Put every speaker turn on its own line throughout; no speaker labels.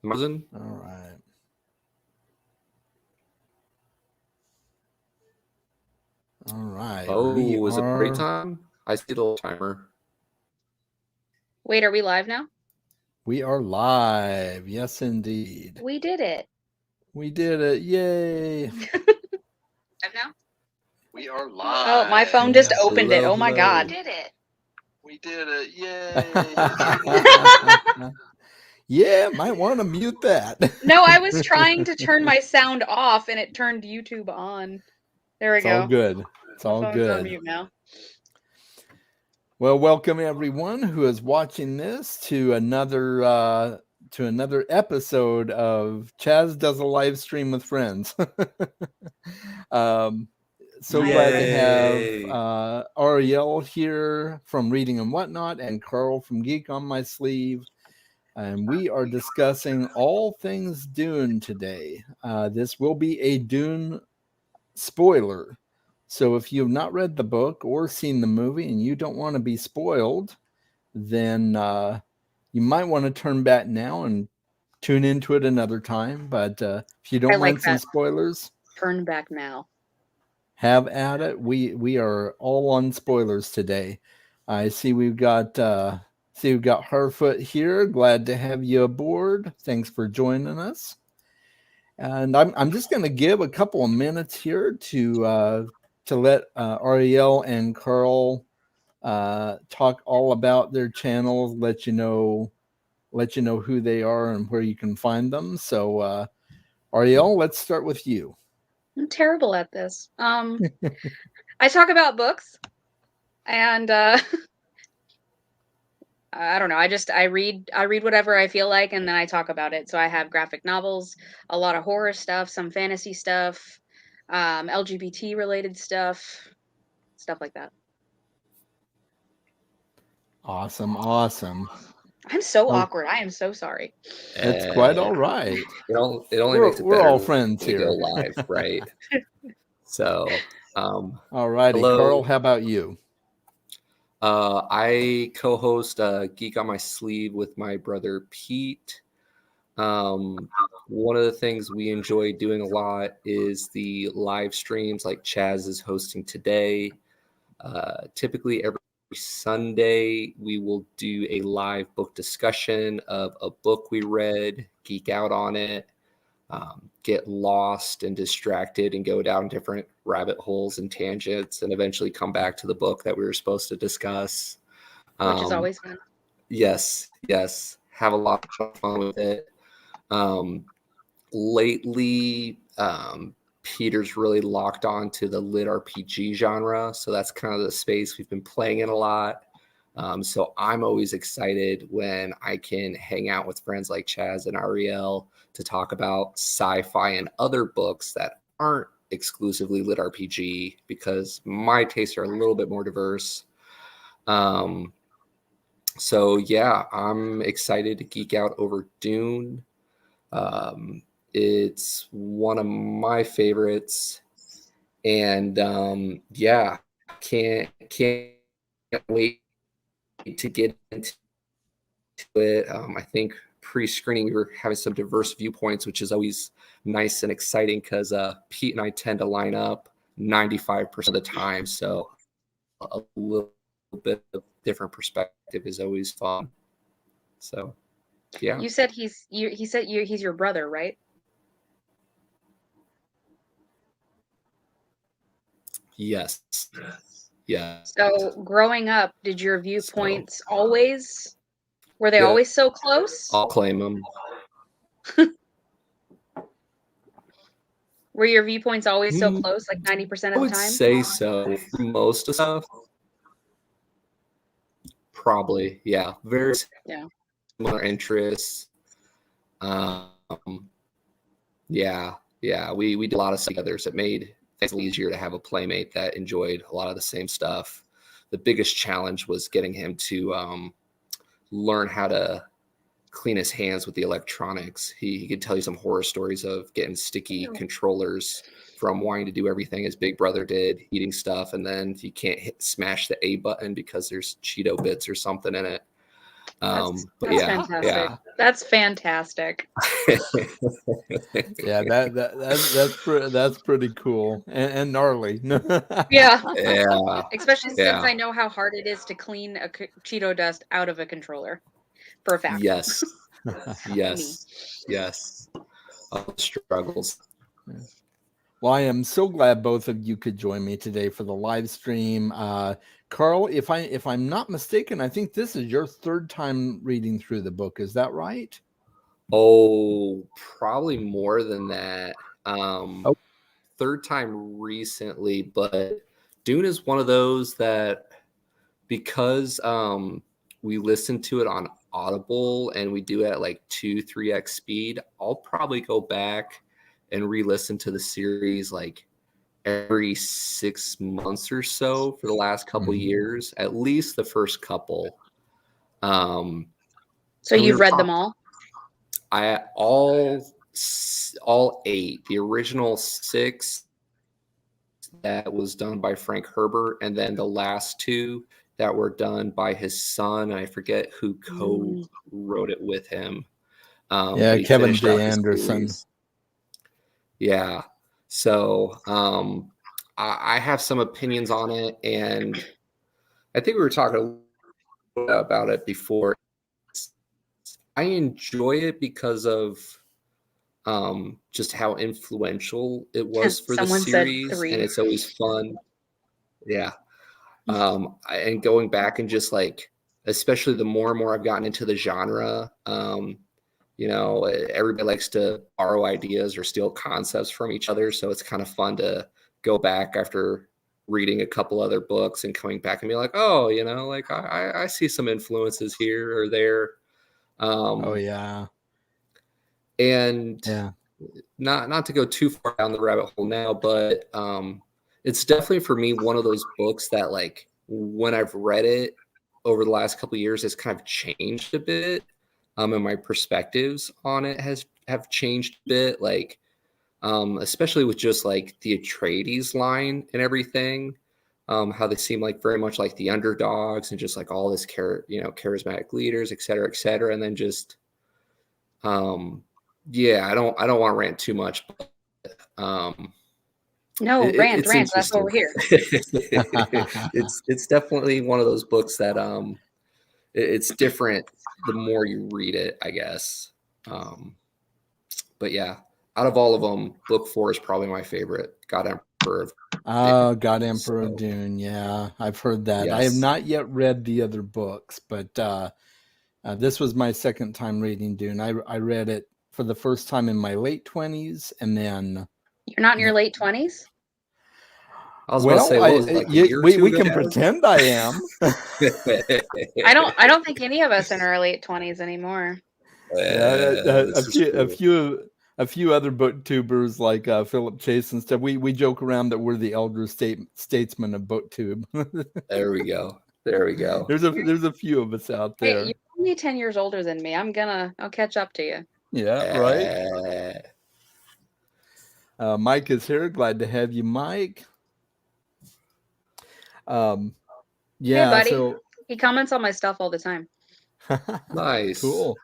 Martin?
All right. All right.
Oh, is it party time? I see the little timer.
Wait, are we live now?
We are live. Yes, indeed.
We did it.
We did it. Yay.
Live now?
We are live.
Oh, my phone just opened it. Oh my
hello.
God.
We did it. We did it. Yay.
Yeah, might want to mute that.
No, I was trying to turn my sound off and it turned YouTube on. There we
It's
go.
all good. It's
My
all
phone's
good.
on mute now.
Well, welcome everyone who is watching this to another episode of Chaz Does a Live Stream with Friends. So glad to
Yay.
have Ariel here from Reading and Whatnot and Karl from Geek on My Sleeve. And we are discussing all things Dune today. This will be a Dune spoiler. So if you've not read the book or seen the movie and you don't want to be spoiled, then you might want to turn back now and tune into it another time. But if you don't
like
mind some
that.
spoilers,
Turn back now.
have at it. We are all on spoilers today. I see we've got Harfoot here. Glad to have you aboard. Thanks for joining us. And I'm just going to give a couple of minutes here to let Ariel and Karl talk all about their channels, let you know who they are and where you can find them. So Ariel, let's start with you.
I'm terrible at this. I talk about books and I don't know. I read whatever I feel like and then I talk about it. So I have graphic novels, a lot of horror stuff, some fantasy stuff, LGBT related stuff like that.
Awesome.
I'm so awkward. I am so sorry.
It's quite all right.
It only
We're-
makes it
we're
better
all friends
when we
here.
go live, right? So,
All righty.
hello.
Karl, how about you?
I co-host Geek on My Sleeve with my brother Pete. One of the things we enjoy doing a lot is the live streams like Chaz is hosting today. Typically every Sunday we will do a live book discussion of a book we read, geek out on it, get lost and distracted and go down different rabbit holes and tangents and eventually come back to the book that we were supposed to discuss.
Which is always fun.
Yes. Have a lot of fun with it. Lately, Peter's really locked on to the lit RPG genre. So that's kind of the space we've been playing in a lot. So I'm always excited when I can hang out with friends like Chaz and Ariel to talk about sci-fi and other books that aren't exclusively lit RPG because my tastes are a little bit more diverse. So yeah, I'm excited to geek out over Dune. It's one of my favorites, and yeah, can't wait to get into it. I think pre-screening we were having some diverse viewpoints, which is always nice and exciting because Pete and I tend to line up 95% of the time, so a little bit of different perspective is always fun. So yeah.
You said he's your brother, right?
Yes. Yeah.
So growing up, did your viewpoints always
Yeah.
always so close?
I'll claim them.
Were your viewpoints always so close, like 90% of the time?
I would say so. For most of stuff, probably, yeah. Very similar interests. Yeah. We did a lot of stuff together, so it made things easier to have a playmate that enjoyed a lot of the same stuff. The biggest challenge was getting him to learn how to clean his hands with the electronics. He could tell you some horror stories of getting sticky controllers from wanting to do everything his big brother did, eating stuff, and then you can't smash the A button because there's Cheeto bits or something in it. But
That's
yeah,
fantastic. That's fantastic.
Yeah, that's pretty cool and gnarly.
Yeah.
yeah,
Especially since
yeah.
I know how hard it is to clean a Cheeto dust out of a controller. For a fact.
Yes,
Me.
yes. All the struggles.
Well, I am so glad both of you could join me today for the live stream. Karl, if I'm not mistaken, I think this is your third time reading through the book. Is that right?
Oh, probably more than that.
Oh.
Third time recently, but Dune is one of those that because we listen to it on Audible and we do it at like 2-3x speed, I'll probably go back and re-listen to the series like every 6 months or so for the last couple years, at least the first couple.
So you've read them all?
All 8. The original 6 that was done by Frank Herbert, and then the last 2 that were done by his son. I forget who co-wrote it with him.
Yeah, Kevin J. Anderson.
Yeah. So I have some opinions on it, and I think we were talking about it before. I enjoy it because of just how influential it was for the series, and it's always fun. Yeah. And going back and just like, especially the more and more I've gotten into the genre, everybody likes to borrow ideas or steal concepts from each other. So it's kind of fun to go back after reading a couple other books and coming back and be like, oh, like I see some influences here or there.
Oh yeah.
And
yeah.
Not to go too far down the rabbit hole now, but it's definitely for me one of those books that like when I've read it over the last couple of years, it's kind of changed a bit. And my perspectives on it have changed a bit, like especially with just like the Atreides line and everything. How they seem like very much like the underdogs and just like all this charismatic leaders, et cetera, and then just yeah, I don't want to rant too much, but
no, rant. That's what we're here.
It's definitely one of those books that it's different the more you read it, I guess. But yeah, out of all of them, book 4 is probably my favorite. God Emperor of
Dune. God Emperor of Dune. Yeah, I've heard that. Yes. I have not yet read the other books, but this was my second time reading Dune. I read it for the first time in my late 20s, and then
you're not in your late 20s.
I was about to say, what was it, like a year or two
we
ago?
can pretend I am.
I don't think any of us are in our late 20s anymore.
A few other booktubers like Philip Chase and stuff. We joke around that we're the elder statesmen of booktube.
There we go.
There's a few of us out there.
Hey, you're only 10 years older than me. I'll catch up to you.
Yeah, right. Mike is here. Glad to have you, Mike. Yeah,
hey, buddy. So he comments on my stuff all the time.
Nice,
cool.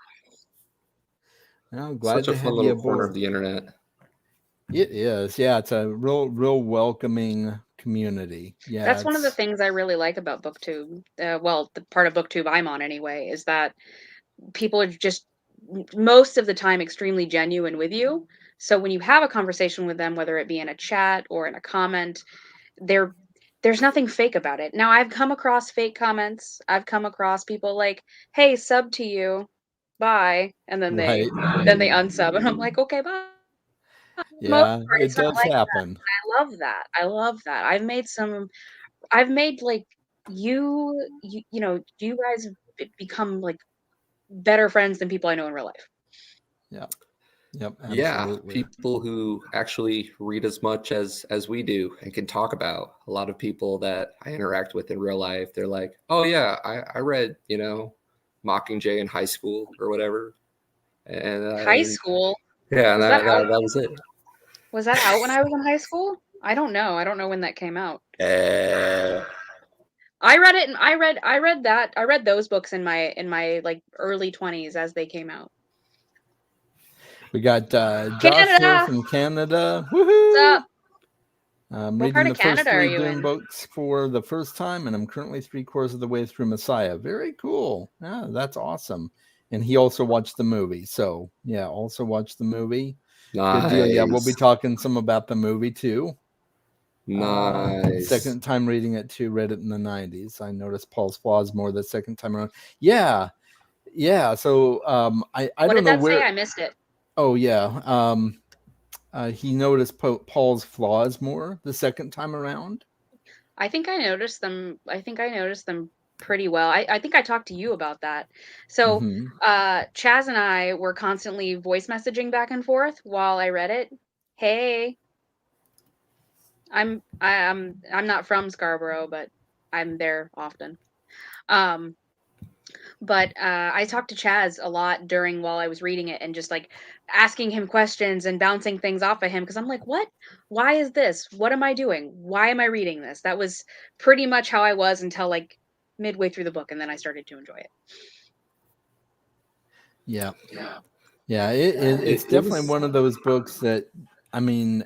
Glad
such a fun little corner of the internet.
It is, yeah. It's a real welcoming community. Yeah,
that's one of the things I really like about BookTube. Well, the part of BookTube I'm on anyway is that people are just most of the time extremely genuine with you. So when you have a conversation with them, whether it be in a chat or in a comment, there's nothing fake about it. Now, I've come across fake comments. I've come across people like, "Hey, sub to you, bye," and then they unsub, and I'm like, "Okay, bye."
Yeah, it does happen.
That. I love that. I've made like you guys become like better friends than people I know in real life.
Yeah. Yep.
Absolutely. Yeah, people who actually read as much as we do and can talk about. A lot of people that I interact with in real life, they're like, "Oh yeah, I read Mockingjay in high school or whatever." And
high school.
Yeah, and that was it.
Was that out when I was in high school? I don't know. I don't know when that came out. I read it, and I read those books in my like early 20s as they came out.
We got Josh here
Canada!
from Canada.
What's
Woohoo!
up?
I'm
What part
reading
of
the first
Canada are
3
you
Dune
in?
books for the first time, and I'm currently 3/4 of the way through Messiah. Very cool. Yeah, that's awesome. And he also watched the movie. So yeah, also watched the movie.
Nice.
Good deal. Yeah, we'll be talking some about the movie too.
Nice.
Second time reading it too. Read it in the 90s. I noticed Paul's flaws more the second time around. Yeah, yeah. So I
What
don't
did
know
that say?
where.
I missed it.
Oh yeah. He noticed Paul's flaws more the second time around.
I think I noticed them. I think I noticed them pretty well. I think I talked to you about that. So,
Mhm.
Chaz and I were constantly voice messaging back and forth while I read it. Hey, I'm not from Scarborough, but I'm there often. Um, but I talked to Chaz a lot during while I was reading it and just like asking him questions and bouncing things off of him because I'm like, what? Why is this? What am I doing? Why am I reading this? That was pretty much how I was until like midway through the book, and then I started to enjoy it.
Yeah. Yeah, it's definitely one of those books that, I mean,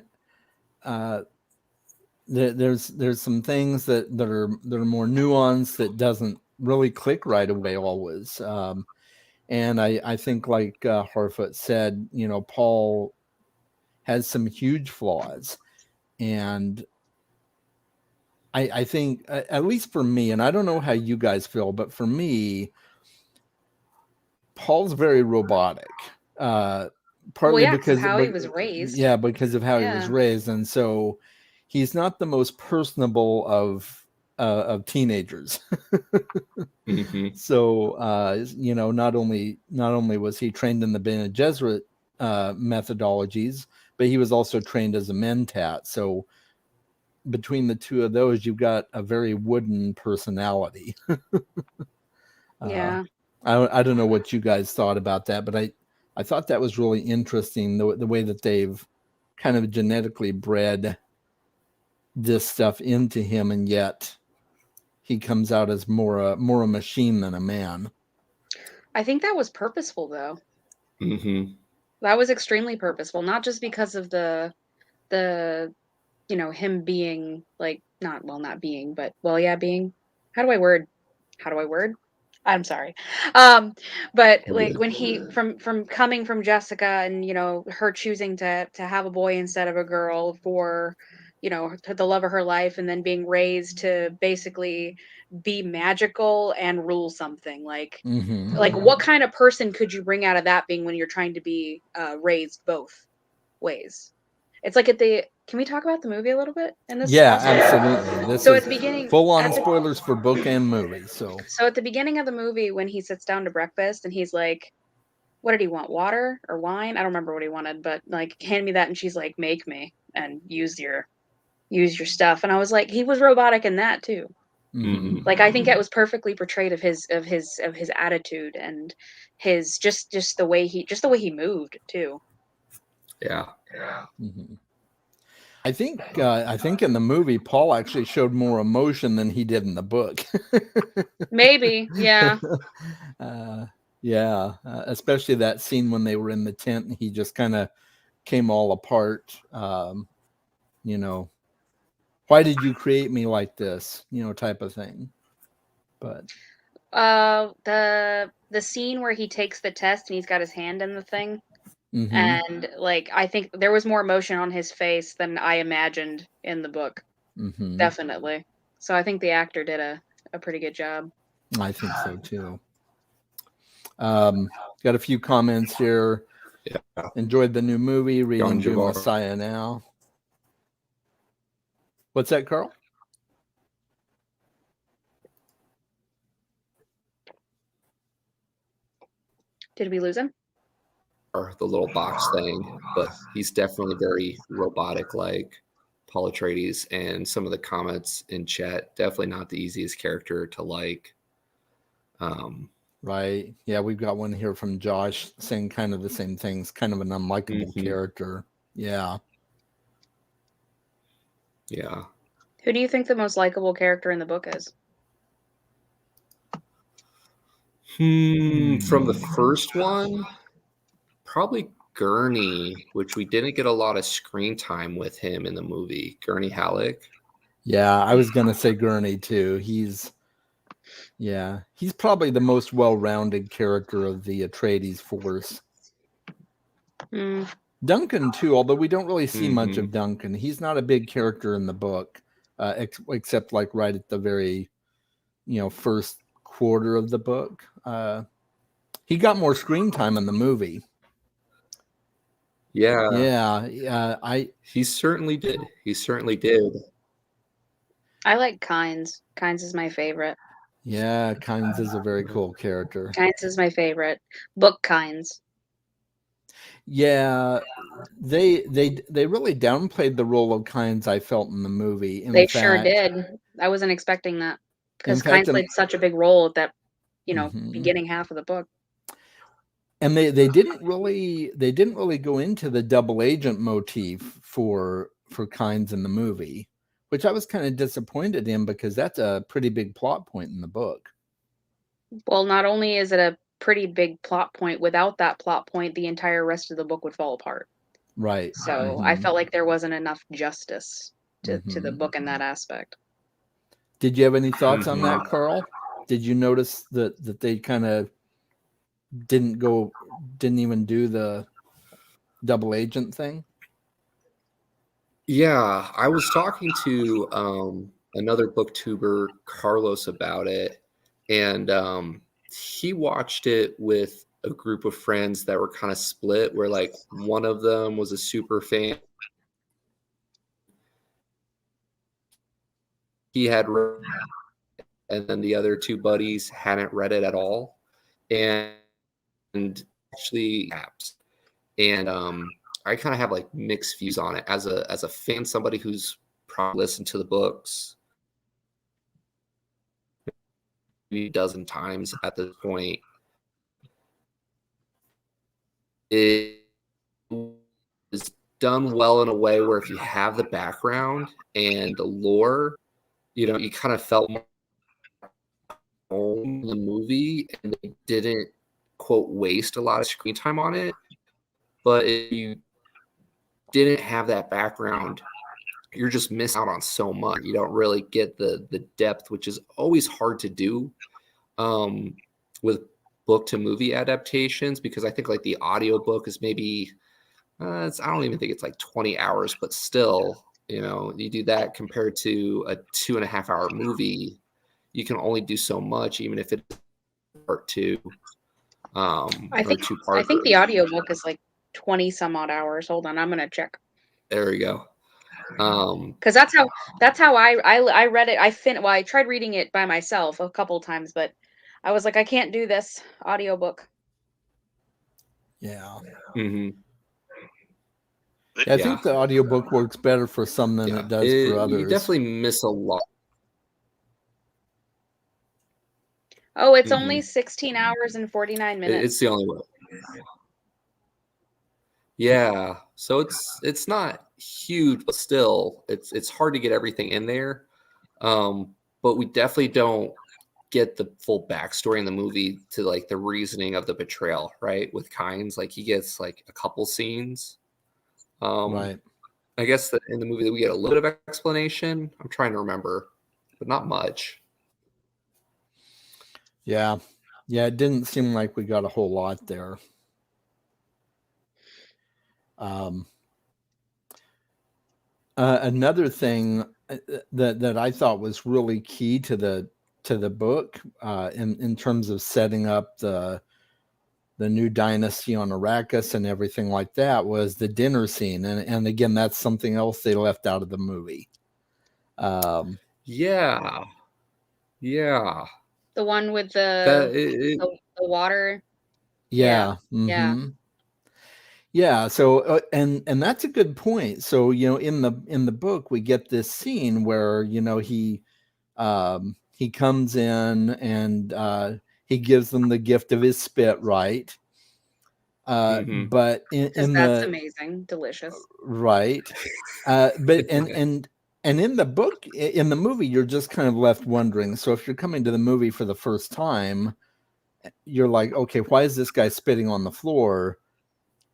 there's some things that are more nuanced that doesn't really click right away always. And I think like Harfoot said, you know, Paul has some huge flaws, and I think at least for me, and I don't know how you guys feel, but for me, Paul's very robotic. Partly
Yeah, because
because
of how he was raised.
yeah, because of how he was
Yeah.
raised, and so he's not the most personable of teenagers.
Mm-hmm.
So you know, not only was he trained in the Bene Gesserit methodologies, but he was also trained as a mentat. So between the two of those, you've got a very wooden personality.
Yeah.
I don't know what you guys thought about that, but I thought that was really interesting, the way that they've kind of genetically bred this stuff into him, and yet he comes out as more a machine than a man.
I think that was purposeful though.
Mm-hmm.
That was extremely purposeful, not just because of the you know, him being like not being, but well, yeah, being. How do I word? How do I word? I'm sorry. But like when he from coming from Jessica and you know her choosing to have a boy instead of a girl for you know the love of her life and then being raised to basically be magical and rule something
Mm-hmm.
like what kind of person could you bring out of that being when you're trying to be raised both ways? It's like at the can we talk about the movie a little bit in this
Yeah,
aspect?
absolutely. This
So
is
at the beginning,
full on
at the
spoilers for book and movie. So
so at the beginning of the movie, when he sits down to breakfast and he's like, "What did he want? Water or wine? I don't remember what he wanted, but like, hand me that." And she's like, "Make me and use your stuff." And I was like, he was robotic in that too.
mm-hmm.
Like, I think that was perfectly portrayed of his attitude and his just the way he moved too.
Yeah.
Mm-hmm. I think in the movie Paul actually showed more emotion than he did in the book.
Maybe, yeah.
Yeah, especially that scene when they were in the tent and he just kind of came all apart. You know, why did you create me like this? You know, type of thing. But
The scene where he takes the test and he's got his hand in the thing.
mm-hmm.
And like I think there was more emotion on his face than I imagined in the book.
Mm-hmm.
Definitely. So I think the actor did a pretty good job.
I think so too. Got a few comments here.
Yeah.
Enjoyed the new movie, reading Dune
Javar.
Messiah now. What's that, Carl?
Did we lose him?
Or the little box thing, but he's definitely very robotic like Paul Atreides, and some of the comments in chat, definitely not the easiest character to like.
Right. Yeah, we've got one here from Josh saying kind of the same things, kind of an unlikable character. Yeah.
Yeah.
Who do you think the most likable character in the book is?
From the first one, probably Gurney, which we didn't get a lot of screen time with him in the movie. Gurney Halleck.
Yeah, I was gonna say Gurney too. He's probably the most well-rounded character of the Atreides force.
Mm.
Duncan too, although we don't really see much of Duncan. He's not a big character in the book, except like right at the very, first quarter of the book. He got more screen time in the movie.
Yeah.
Yeah.
He certainly did.
I like Kynes. Kynes is my favorite.
Yeah, Kynes is a very cool character.
Kynes is my favorite. Book Kynes.
Yeah, they really downplayed the role of Kynes, I felt, in the movie.
They sure did. I wasn't expecting that because Kynes played such a big role at that, beginning half of the book.
And they didn't really go into the double agent motif for Kynes in the movie, which I was kind of disappointed in because that's a pretty big plot point in the book.
Well, not only is it a pretty big plot point, without that plot point, the entire rest of the book would fall apart.
Right.
So I felt like there wasn't enough justice to the book in that aspect.
Did you have any thoughts on that, Karl? Did you notice that they kind of didn't even do the double agent thing?
Yeah, I was talking to another booktuber, Carlos, about it, and he watched it with a group of friends that were kind of split, where like one of them was a super fan. He had read, and then the other two buddies hadn't read it at all, and actually apps. And I kind of have like mixed views on it as a fan, somebody who's probably listened to the books maybe a dozen times at this point. It is done well in a way where if you have the background and the lore, you kind of felt more in the movie, and they didn't quote waste a lot of screen time on it. But if you didn't have that background, you're just missing out on so much. You don't really get the depth, which is always hard to do with book to movie adaptations, because I think like the audiobook is maybe I don't even think it's like 20 hours, but still, you do that compared to a 2.5 hour movie, you can only do so much, even if it's part two.
I think the audiobook is like 20 some odd hours. Hold on, I'm gonna check.
There we go.
Because that's how I read it. I tried reading it by myself a couple times, but I was like, I can't do this audiobook.
Yeah.
Mm-hmm.
I think the audiobook works better for some than it does for others.
You definitely miss a lot.
Oh, it's only 16 hours and 49 minutes.
It's the only way. Yeah, so it's not huge, but still, it's hard to get everything in there. But we definitely don't get the full backstory in the movie to like the reasoning of the betrayal, right? With Kynes, like he gets like a couple scenes.
Right.
I guess that in the movie that we get a little bit of explanation. I'm trying to remember, but not much.
Yeah. It didn't seem like we got a whole lot there. Another thing that I thought was really key to the book in terms of setting up the new dynasty on Arrakis and everything like that was the dinner scene, and again, that's something else they left out of the movie.
Yeah.
The one with the water.
Yeah. Mm-hmm. Yeah. So, and that's a good point. So, in the book, we get this scene where, he comes in and he gives them the gift of his spit, right? But
that's amazing, delicious,
right? But and in the book, in the movie, you're just kind of left wondering. So if you're coming to the movie for the first time, you're like, okay, why is this guy spitting on the floor?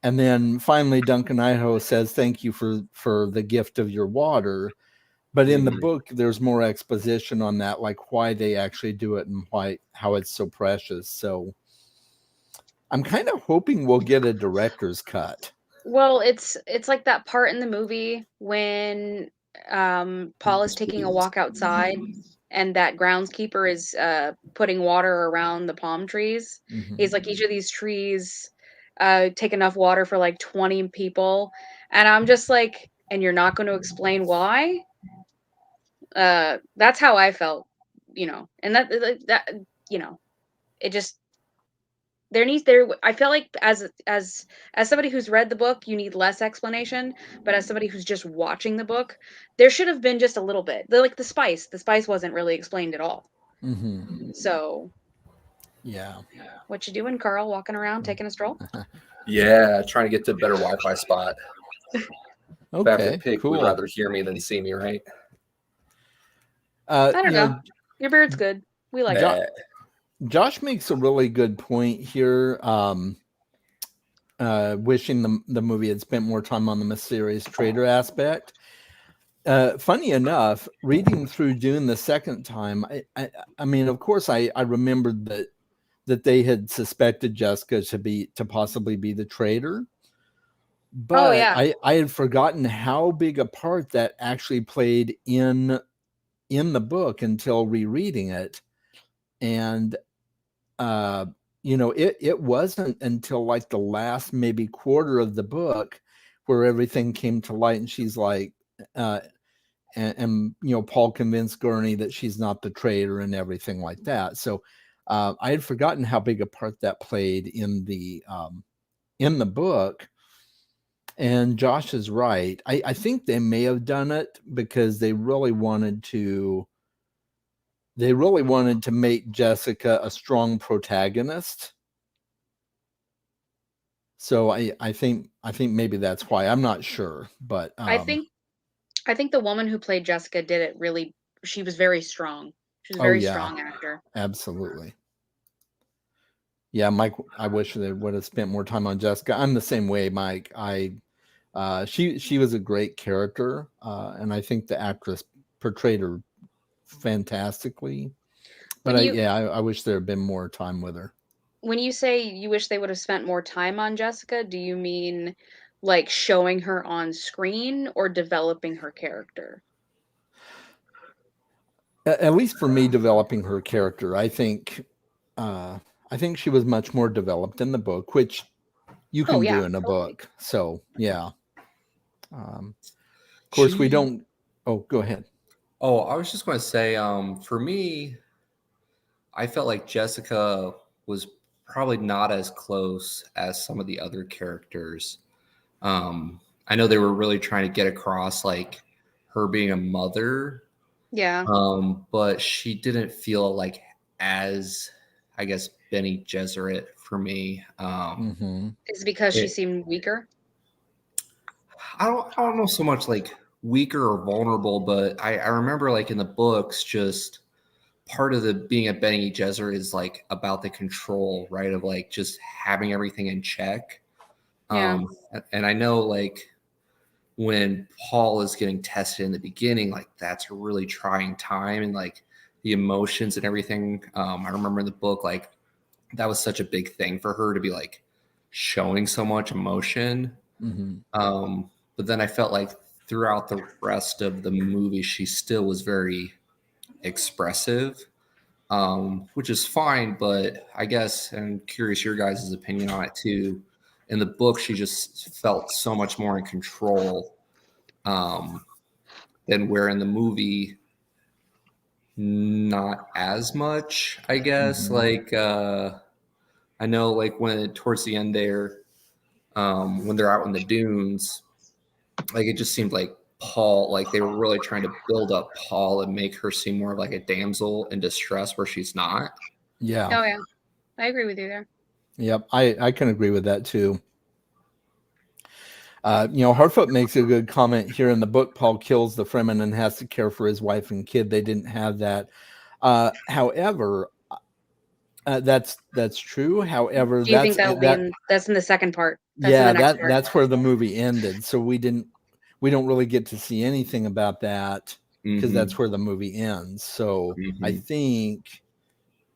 And then finally Duncan Idaho says, thank you for the gift of your water. But in the book, there's more exposition on that, like why they actually do it and how it's so precious. So I'm kind of hoping we'll get a director's cut.
Well, it's like that part in the movie when Paul is taking a walk outside and that groundskeeper is putting water around the palm trees.
Mhm.
He's like, each of these trees take enough water for like 20 people. And I'm just like, and you're not going to explain why? That's how I felt, and that it just I feel like as somebody who's read the book, you need less explanation, but as somebody who's just watching the book, there should have been just a little bit. Like the spice wasn't really explained at all.
Mm-hmm.
So
yeah,
what you doing, Carl? Walking around, taking a stroll?
Yeah, trying to get to a better Wi-Fi spot.
Okay,
The pig
cool.
would rather hear me than see me, right?
I don't know. Your beard's good. We like it.
Josh makes a really good point here. Wishing the movie had spent more time on the mysterious traitor aspect. Funny enough, reading through Dune the second time, I mean, of course, I remembered that they had suspected Jessica to possibly be the traitor, but I had forgotten how big a part that actually played in the book until rereading it, and it wasn't until like the last maybe quarter of the book where everything came to light, and she's like, and Paul convinced Gurney that she's not the traitor and everything like that. So I had forgotten how big a part that played in the book. And Josh is right. I think they may have done it because they really wanted to make Jessica a strong protagonist. So I think maybe that's why. I'm not sure, but
I think the woman who played Jessica did it really. She was very strong. She was a very strong actor.
Absolutely. Yeah, Mike, I wish they would have spent more time on Jessica. I'm the same way, Mike. She was a great character, and I think the actress portrayed her fantastically. But I wish there had been more time with her.
When you say you wish they would have spent more time on Jessica, do you mean like showing her on screen or developing her character?
At least for me, developing her character, I think she was much more developed in the book, which you can do in a book. So yeah. Of course, we don't. Oh, go ahead.
Oh, I was just going to say, for me, I felt like Jessica was probably not as close as some of the other characters. I know they were really trying to get across like her being a mother.
Yeah.
But she didn't feel like as, I guess, Bene Gesserit for me.
Is it because she seemed weaker?
I don't know so much like weaker or vulnerable, but I remember like in the books, just part of the being a Bene Gesserit is like about the control, right? Of like just having everything in check.
Yeah.
And I know like when Paul is getting tested in the beginning, like that's a really trying time, and like the emotions and everything. I remember in the book, like that was such a big thing for her to be like showing so much emotion. But then I felt like throughout the rest of the movie, she still was very expressive, which is fine. But I guess I'm curious your guys' opinion on it too. In the book, she just felt so much more in control than where in the movie, not as much, I guess. Like, I know like when towards the end there, when they're out in the dunes, like it just seemed like Paul, like they were really trying to build up Paul and make her seem more of like a damsel in distress where she's not.
Yeah.
Oh yeah. I agree with you there.
Yep. I can agree with that too. Harfoot makes a good comment here in the book. Paul kills the Fremen and has to care for his wife and kid. They didn't have that. However, That's true. However,
Do you think that'll be
that
that's in the second part? That's in
yeah,
the next part.
that's where the movie ended. So we don't really get to see anything about that because that's where the movie ends. So I think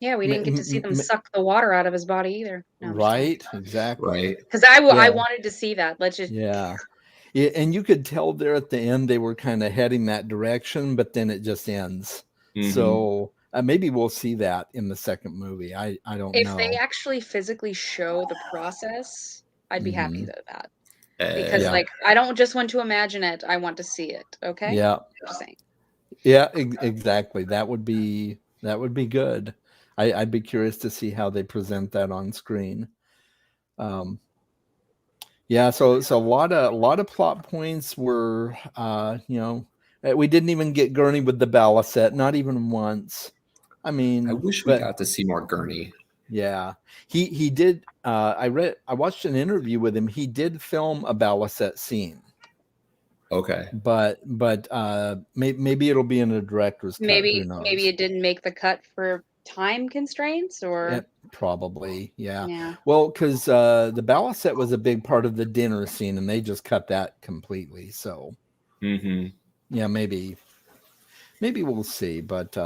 Yeah, we didn't get to see them suck the water out of his body either. No,
right, exactly.
Right.
Because I wanted to see that. Let's just
Yeah, and you could tell there at the end they were kind of heading that direction, but then it just ends. So maybe we'll see that in the second movie. I don't
if
know.
they actually physically show the process, I'd be happy with that. Because
Yeah.
like I don't just want to imagine it, I want to see it. Okay.
Yeah.
Just saying.
Yeah, exactly. That would be good. I'd be curious to see how they present that on screen. Yeah, so a lot of plot points were we didn't even get Gurney with the Balisette, not even once. I mean,
I wish we got to see more Gurney.
Yeah, he did. I watched an interview with him. He did film a Balisette scene.
Okay,
but maybe it'll be in a director's cut. Who knows?
Maybe it didn't make the cut for time constraints, or
probably, yeah. Well, because the Balisette was a big part of the dinner scene, and they just cut that completely. So, yeah, maybe we'll see. But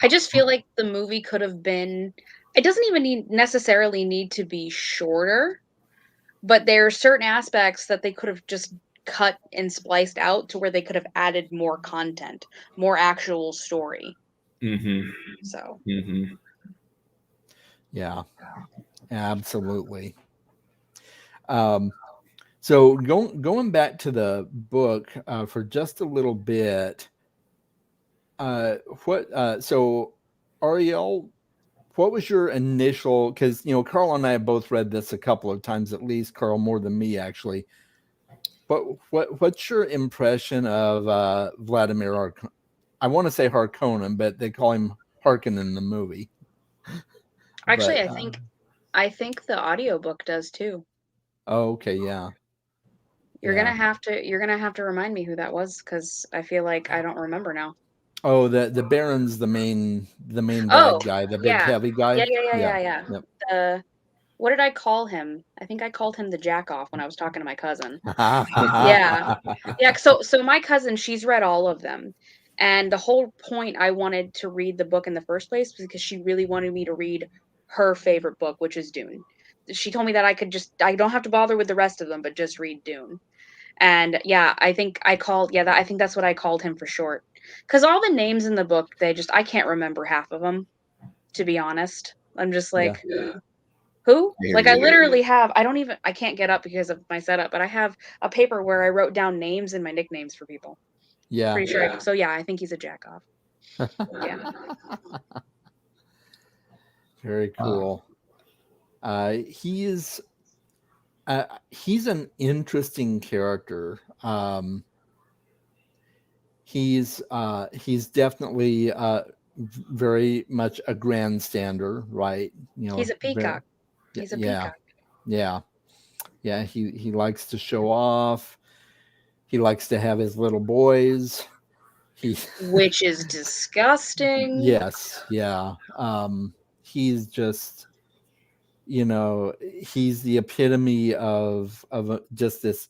I just feel like the movie could have been. It doesn't even necessarily need to be shorter, but there are certain aspects that they could have just cut and spliced out to where they could have added more content, more actual story. So.
Yeah, absolutely. So going back to the book for just a little bit. So Ariel, what was your initial? Because Carl and I have both read this a couple of times at least. Carl more than me actually. But what's your impression of Vladimir? I want to say Harkonnen, but they call him Harkonnen in the movie.
Actually, I think the audiobook does too.
Oh, okay, yeah.
You're gonna have to remind me who that was, because I feel like I don't remember now.
Oh, the Baron's the main bad guy, the big heavy guy.
Yeah. Yep. What did I call him? I think I called him the jack off when I was talking to my cousin. Yeah. So my cousin, she's read all of them. And the whole point I wanted to read the book in the first place was because she really wanted me to read her favorite book, which is Dune. She told me that I don't have to bother with the rest of them, but just read Dune. And yeah, I think I think that's what I called him for short. Because all the names in the book, I can't remember half of them, to be honest. I'm just like, who? Like, I literally have, I can't get up because of my setup, but I have a paper where I wrote down names and my nicknames for people.
Yeah.
Pretty sure. So yeah, I think he's a jack off. Yeah.
Very cool. He's an interesting character. He's definitely very much a grandstander, right?
He's a peacock. He's a peacock.
Yeah. He likes to show off. He likes to have his little boys.
Which is disgusting.
Yes. Yeah. He's just, he's the epitome of just this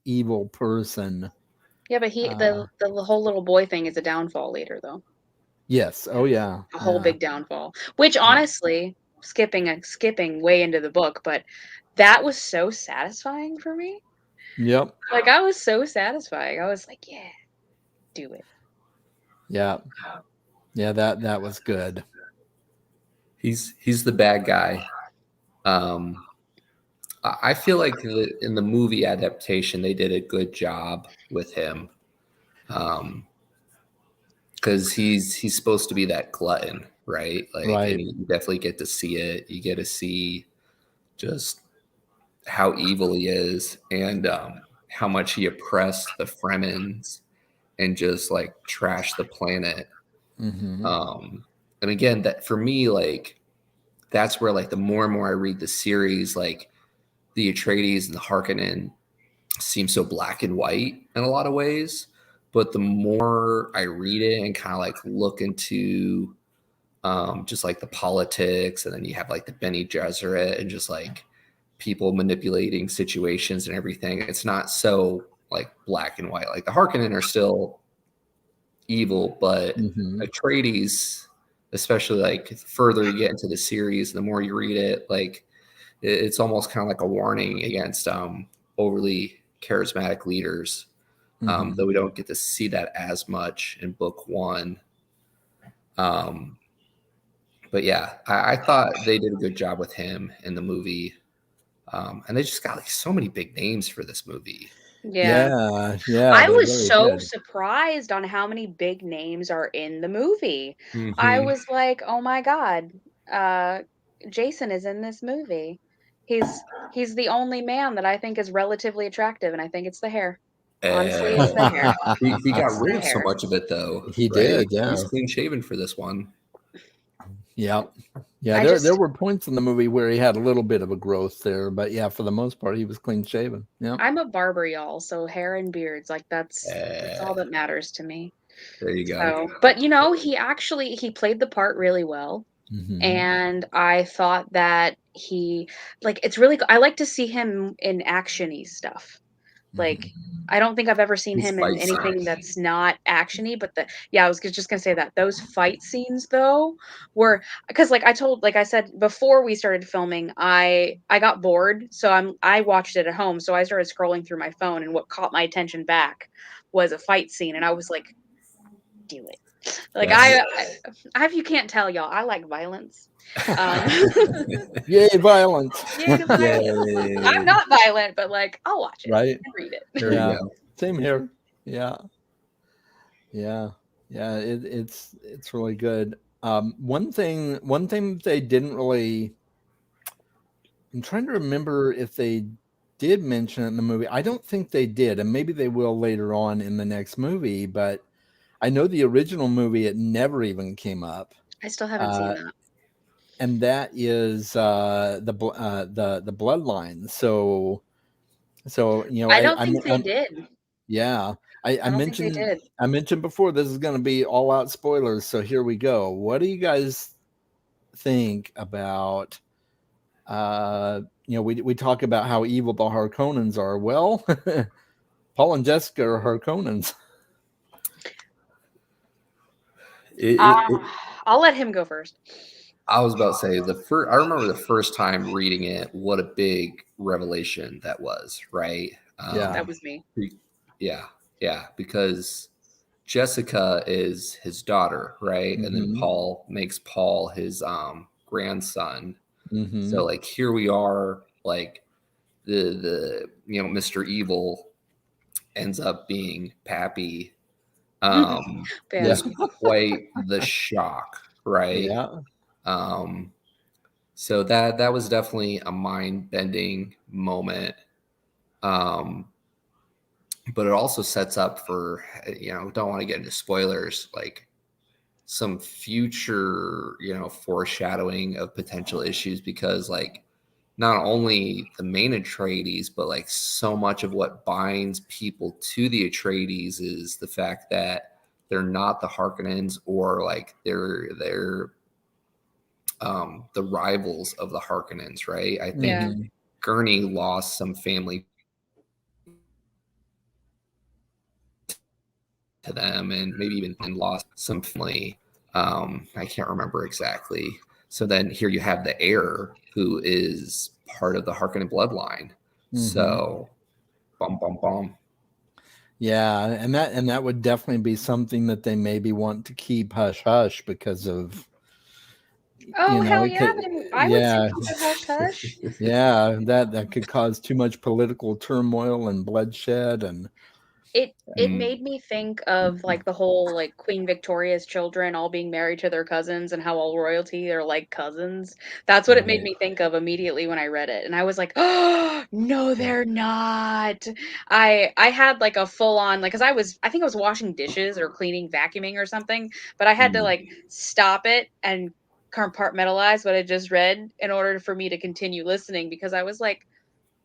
evil person.
Yeah, but the whole little boy thing is a downfall later, though.
Yes. Oh yeah.
A whole big downfall. Which honestly, skipping way into the book, but that was so satisfying for me.
Yep.
Like, I was so satisfying. I was like, yeah, do it.
Yeah. Yeah, that was good.
He's the bad guy. I feel like in the movie adaptation they did a good job with him, because he's supposed to be that glutton, right? Like, and you definitely get to see it. You get to see just how evil he is, and how much he oppressed the Fremens and just like trashed the planet. And again, that for me, like, that's where, like, the more and more I read the series, like, the Atreides and the Harkonnen seem so black and white in a lot of ways. But the more I read it and kind of like look into just like the politics, and then you have like the Bene Gesserit and just like people manipulating situations and everything. It's not so like black and white. Like the Harkonnen are still evil, but Atreides, especially like the further you get into the series, the more you read it, like it's almost kind of like a warning against overly charismatic leaders. Though we don't get to see that as much in book one. But yeah, I thought they did a good job with him in the movie. And they just got like so many big names for this movie.
Yeah. I
They
was
really
so
did.
surprised on how many big names are in the movie. I
Mhm.
was like, "Oh my God, Jason is in this movie." He's the only man that I think is relatively attractive, and I think it's the hair. Honestly, it's the hair.
He got
It's
rid
the
of so
hair.
much of it though,
He
right?
did, yeah.
He's clean shaven for this one.
Yeah. Yeah,
I
there
just
were points in the movie where he had a little bit of a growth there, but yeah, for the most part, he was clean shaven. Yeah.
I'm a barber, y'all, so hair and beards, like that's all
Eh,
that matters to me.
there you go.
So, but you know, he played the part really well. And I thought that he like it's really I like to see him in actiony stuff. Like I don't think I've ever seen
His
him in
fight
anything
scenes.
that's not actiony, but I was just gonna say that those fight scenes though were because like I said before we started filming, I got bored, so I watched it at home, so I started scrolling through my phone, and what caught my attention back was a fight scene, and I was like, do it. Like
Yes.
if you can't tell y'all, I like violence. Um,
Yay, violence.
yay to violence. I'm
Yay.
not violent, but like I'll watch it
Right?
and read it.
There you
Yeah.
go.
Same here. Yeah. Yeah. Yeah. It's really good. One thing that they didn't really, I'm trying to remember if they did mention it in the movie. I don't think they did, and maybe they will later on in the next movie, but I know the original movie, it never even came up.
I still haven't seen that.
And that is the bloodline. So you know,
I don't think they did.
yeah, I
I don't think they
mentioned
did.
I mentioned before this is going to be all out spoilers. So here we go. What do you guys think about? You know, we talk about how evil the Harkonnens are. Well, Paul and Jessica are Harkonnens.
I'll let him go first.
I was about to say I remember the first time reading it, what a big revelation that was, right?
Yeah.
That was me.
Yeah, because Jessica is his daughter, right? And then Paul makes Paul his grandson. So like here we are, like the you know, Mr. Evil ends up being Pappy. Was quite the shock, right?
Yeah.
So that was definitely a mind-bending moment. But it also sets up for, you know, don't want to get into spoilers, like some future, you know, foreshadowing of potential issues, because like not only the main Atreides, but like so much of what binds people to the Atreides is the fact that they're not the Harkonnens, or like they're the rivals of the Harkonnens, right? I think Gurney lost some family to them, and maybe even lost some family. I can't remember exactly. So then here you have the heir who is part of the Harkonnen bloodline. So, bum bum bum.
Yeah, and that would definitely be something that they maybe want to keep hush hush because of.
Oh,
you know,
hell yeah! I would say keep it hush hush.
Yeah, that could cause too much political turmoil and bloodshed, and
It made me think of like the whole like Queen Victoria's children all being married to their cousins and how all royalty are like cousins. That's what it made me think of immediately when I read it, and I was like, "Oh no, they're not." I had like a full on like because I think I was washing dishes or cleaning, vacuuming or something, but I had to like stop it and compartmentalize what I just read in order for me to continue listening, because I was like,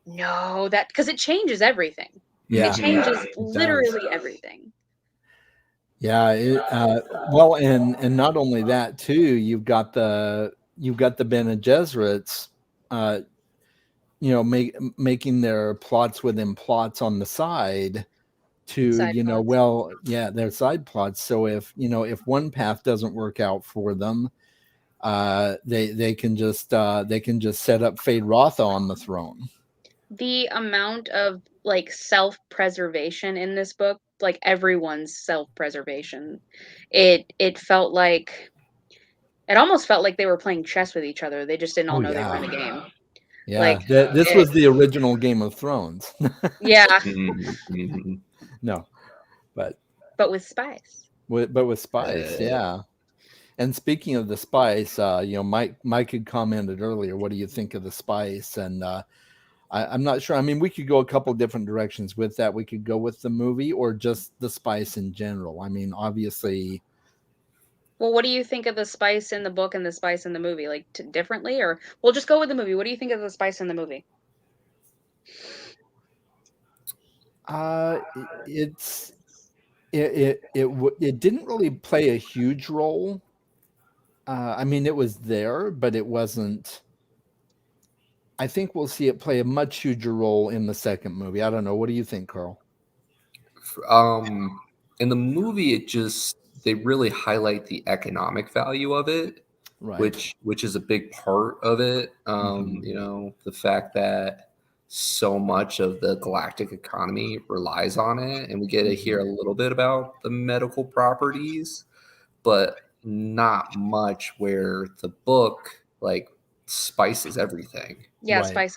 no, because it changes everything.
yeah,
It changes
it does.
literally everything.
Yeah, well, and not only that too, you've got the Bene Gesserits, uh, making their plots within plots on the side to,
Side plots.
well, yeah, their side plots. So if one path doesn't work out for them, they can just set up Fade Rotha on the throne.
The amount of like self-preservation in this book, like everyone's self-preservation, it felt like it almost felt like they were playing chess with each other. They just didn't all
Oh
know they were in
yeah,
the game.
yeah.
Like
This
it,
was the original Game of Thrones.
yeah,
Mhm.
No, but
with spice.
with spice, yeah. And speaking of the spice, Mike had commented earlier. What do you think of the spice? And I'm not sure. I mean, we could go a couple different directions with that. We could go with the movie or just the spice in general. I mean, obviously,
Well, what do you think of the spice in the book and the spice in the movie? Like differently, or we'll just go with the movie. What do you think of the spice in the movie?
it's it didn't really play a huge role. I mean, it was there, but it wasn't. I think we'll see it play a much huger role in the second movie. I don't know. What do you think, Carl?
In the movie, they really highlight the economic value of it,
Right.
which is a big part of it.
Mhm.
The fact that so much of the galactic economy relies on it, and we get to hear a little bit about the medical properties, but not much where the book like spices everything.
Yeah,
Right.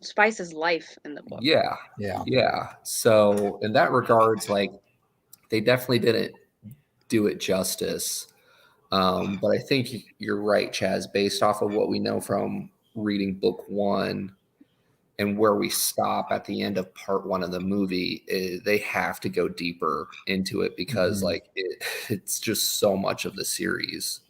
spice is life in the book.
Yeah.
Yeah.
Yeah. So in that regards, like they definitely didn't do it justice. But I think you're right, Chaz, based off of what we know from reading book one and where we stop at the end of part one of the movie, they have to go deeper into it because
Mhm.
it's just so much of the series.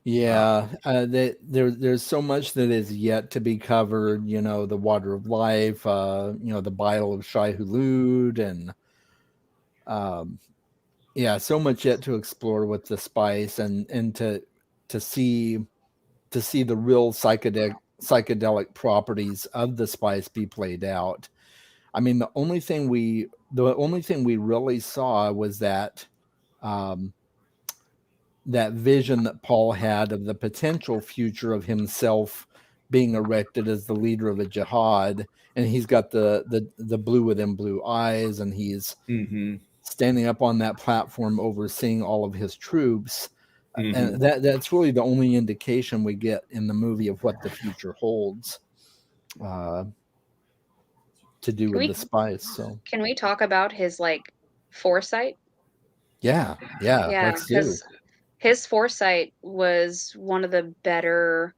Yeah, there's so much that is yet to be covered. The Water of Life, the Bile of Shai Hulud, and um, yeah, so much yet to explore with the spice, and to see the real psychedelic properties of the spice be played out. I mean, the only thing we really saw was um, that vision that Paul had of the potential future of himself being erected as the leader of a jihad, and he's got the blue within blue eyes, and he's
Mm-hmm.
standing up on that platform overseeing all of his troops.
Mm-hmm.
And that's really the only indication we get in the movie of what the future holds, uh, to do
Can
with
we
the spice. So
can we talk about his like foresight?
yeah,
Yeah,
let's do.
because his foresight was one of the better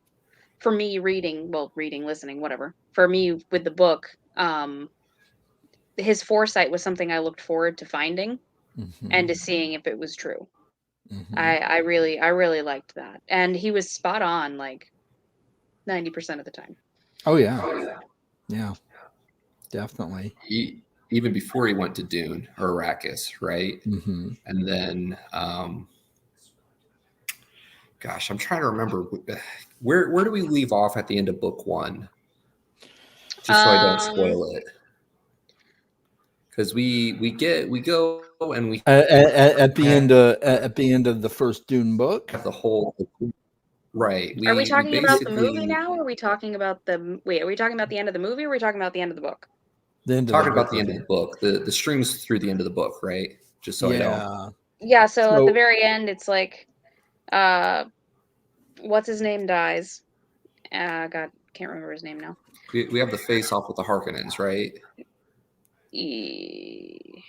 for me reading, listening, whatever. For me with the book, his foresight was something I looked forward to finding and to
Mhm,
seeing if it was true.
mhm.
I really liked that. And he was spot on like 90% of the time.
Oh yeah, yeah, definitely.
Even before he went to Dune or Arrakis, right?
Hmm.
And then, gosh, I'm trying to remember where do we leave off at the end of book one, just so I don't
Um
spoil it, because we go and we
At the
have
end of the first Dune book,
the whole right.
Are we
We
talking about the movie
basically
now? Or are we talking about wait, are we talking about the end of the movie or are we talking about the end of the book?
the end of the
talking about
book.
the end of the book. The strings through the end of the book, right? Just so I don't.
Yeah.
Yeah, so at the
So
very end it's like uh what's his name dies. God, can't remember his name now.
We have the face off with the Harkonnens, right?
E-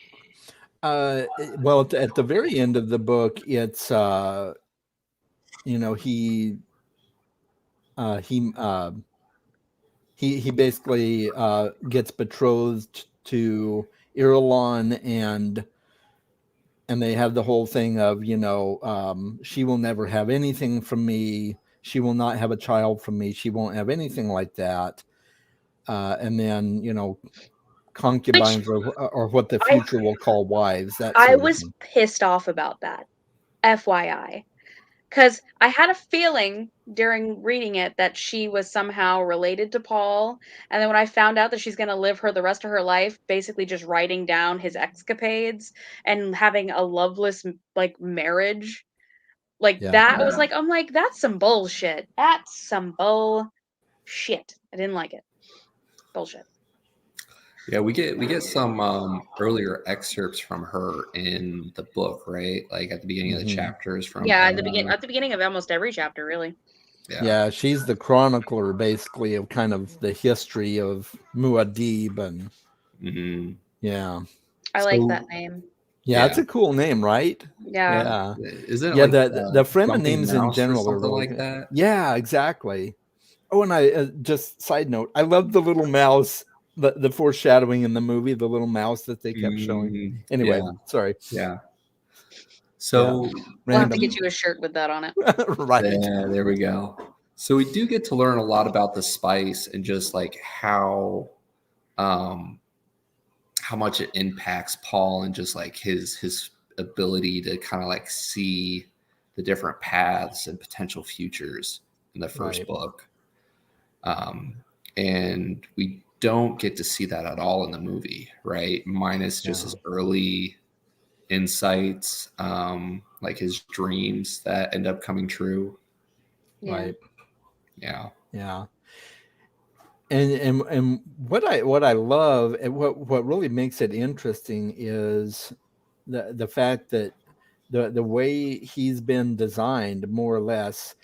well, at the very end of the book, it's he uh, he uh, he basically gets betrothed to Irulan, and they have the whole thing of she will never have anything from me. She will not have a child from me. She won't have anything like that. And then concubines or what the future will call wives. That
I
sort of
was
thing.
pissed off about that, FYI. Because I had a feeling during reading it that she was somehow related to Paul, and then when I found out that she's gonna live the rest of her life basically just writing down his escapades and having a loveless, like, marriage, like,
Yeah.
that was like I'm like, "That's some bullshit. That's some bullshit." I didn't like it. Bullshit.
Yeah, we get some earlier excerpts from her in the book, right? Like at the beginning of the chapters from
Yeah,
Emma.
at the beginning of almost every chapter, really.
Yeah, she's the chronicler basically of kind of the history of Muad'Dib and yeah.
I like that name.
Yeah, it's a cool name, right?
Yeah.
Isn't it
Yeah,
like
the Fremen
Grumpy
names in
Mouse or
general are
something
really
like that?
Yeah, exactly. Oh, and I just side note, I love the little mouse, the foreshadowing in the movie, the little mouse that they kept showing. Anyway, sorry.
Yeah. So
we'll have to get you a shirt with that on it.
Right.
Yeah, there we go. So we do get to learn a lot about the spice and just like how much it impacts Paul and just like his ability to kind of like see the different paths and potential futures in the first book. And we don't get to see that at all in the movie, right? Minus just his early insights, like his dreams that end up coming true.
Right.
Yeah.
Yeah. And what I love and what really makes it interesting is the fact that the way he's been designed more or less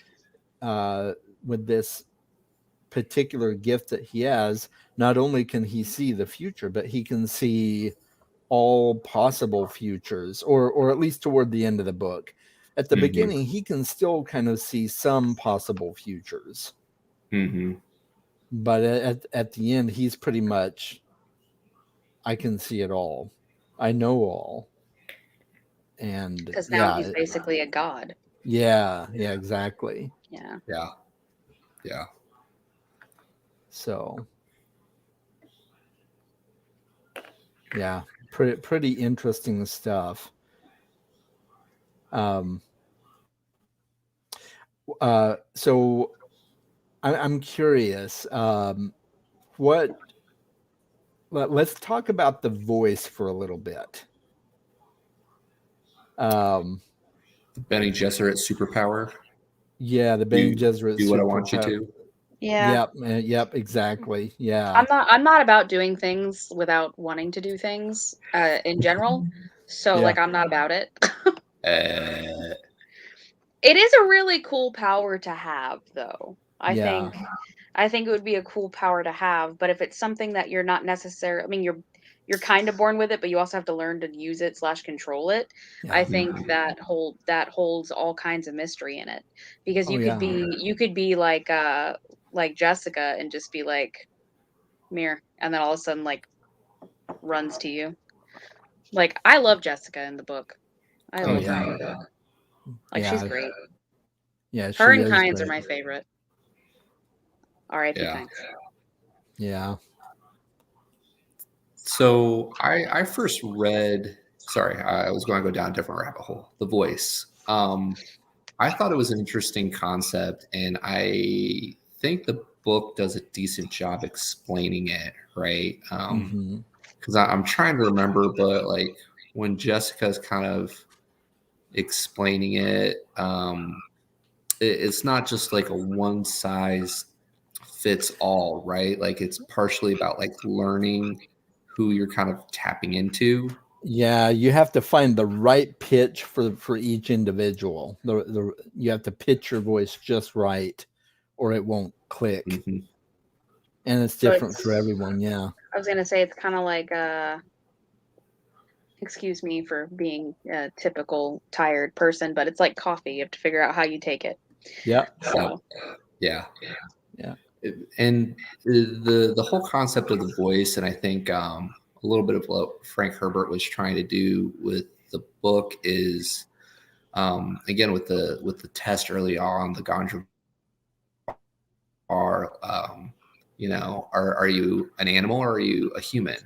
with this particular gift that he has, not only can he see the future, but he can see all possible futures, or at least toward the end of the book. At the beginning, he can still kind of see some possible futures. But at the end, he's pretty much, I can see it all. I know all. And
because now he's basically a god.
Yeah, exactly.
Yeah.
So yeah, pretty interesting stuff. So I'm curious. Let's talk about the voice for a little bit.
Bene Gesserit superpower.
Yeah, the Bene Gesserit
do what I want you to.
Yeah.
Yep, exactly. Yeah.
I'm not about doing things without wanting to do things in general. So like I'm not about it. It is a really cool power to have though. I think it would be a cool power to have, but if it's something that you're not necessarily, I mean you're kind of born with it, but you also have to learn to use it / control it. I think that holds all kinds of mystery in it, because you could be like Jessica and just be like Mir, and then all of a sudden like runs to you. Like I love Jessica in the book. I love her in the book. Like she's great.
Yeah,
her and Kynes are my favorite. R.I.P. Kynes.
Yeah.
So I first read. Sorry, I was going to go down a different rabbit hole. The Voice. I thought it was an interesting concept, and I think the book does a decent job explaining it, right? Because I'm trying to remember, but like when Jessica's kind of explaining it, it's not just like a one size fits all, right? Like it's partially about like learning who you're kind of tapping into.
Yeah, you have to find the right pitch for each individual. You have to pitch your voice just right, or it won't click. And it's different for everyone. Yeah.
I was gonna say it's kind of like excuse me for being a typical tired person, but it's like coffee. You have to figure out how you take it.
Yeah.
So.
Yeah. And the whole concept of the voice, and I think a little bit of what Frank Herbert was trying to do with the book is, again with the test early on, the Gondra are, are you an animal or are you a human,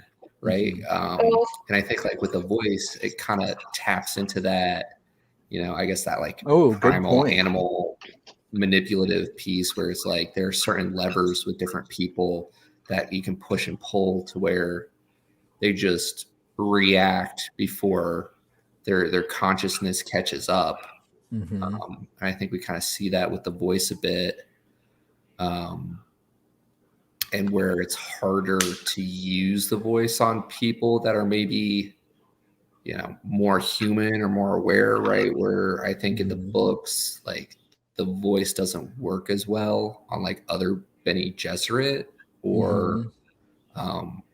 right?
Both.
And I think like with the voice, it kind of taps into that, I guess that like
Oh, good
primal
point.
animal manipulative piece where it's like there are certain levers with different people that you can push and pull to where they just react before their consciousness catches up.
Mm-hmm.
And I think we kind of see that with the voice a bit, and where it's harder to use the voice on people that are maybe more human or more aware, right? Where I think in the books, like the voice doesn't work as well on like other Bene Gesserit or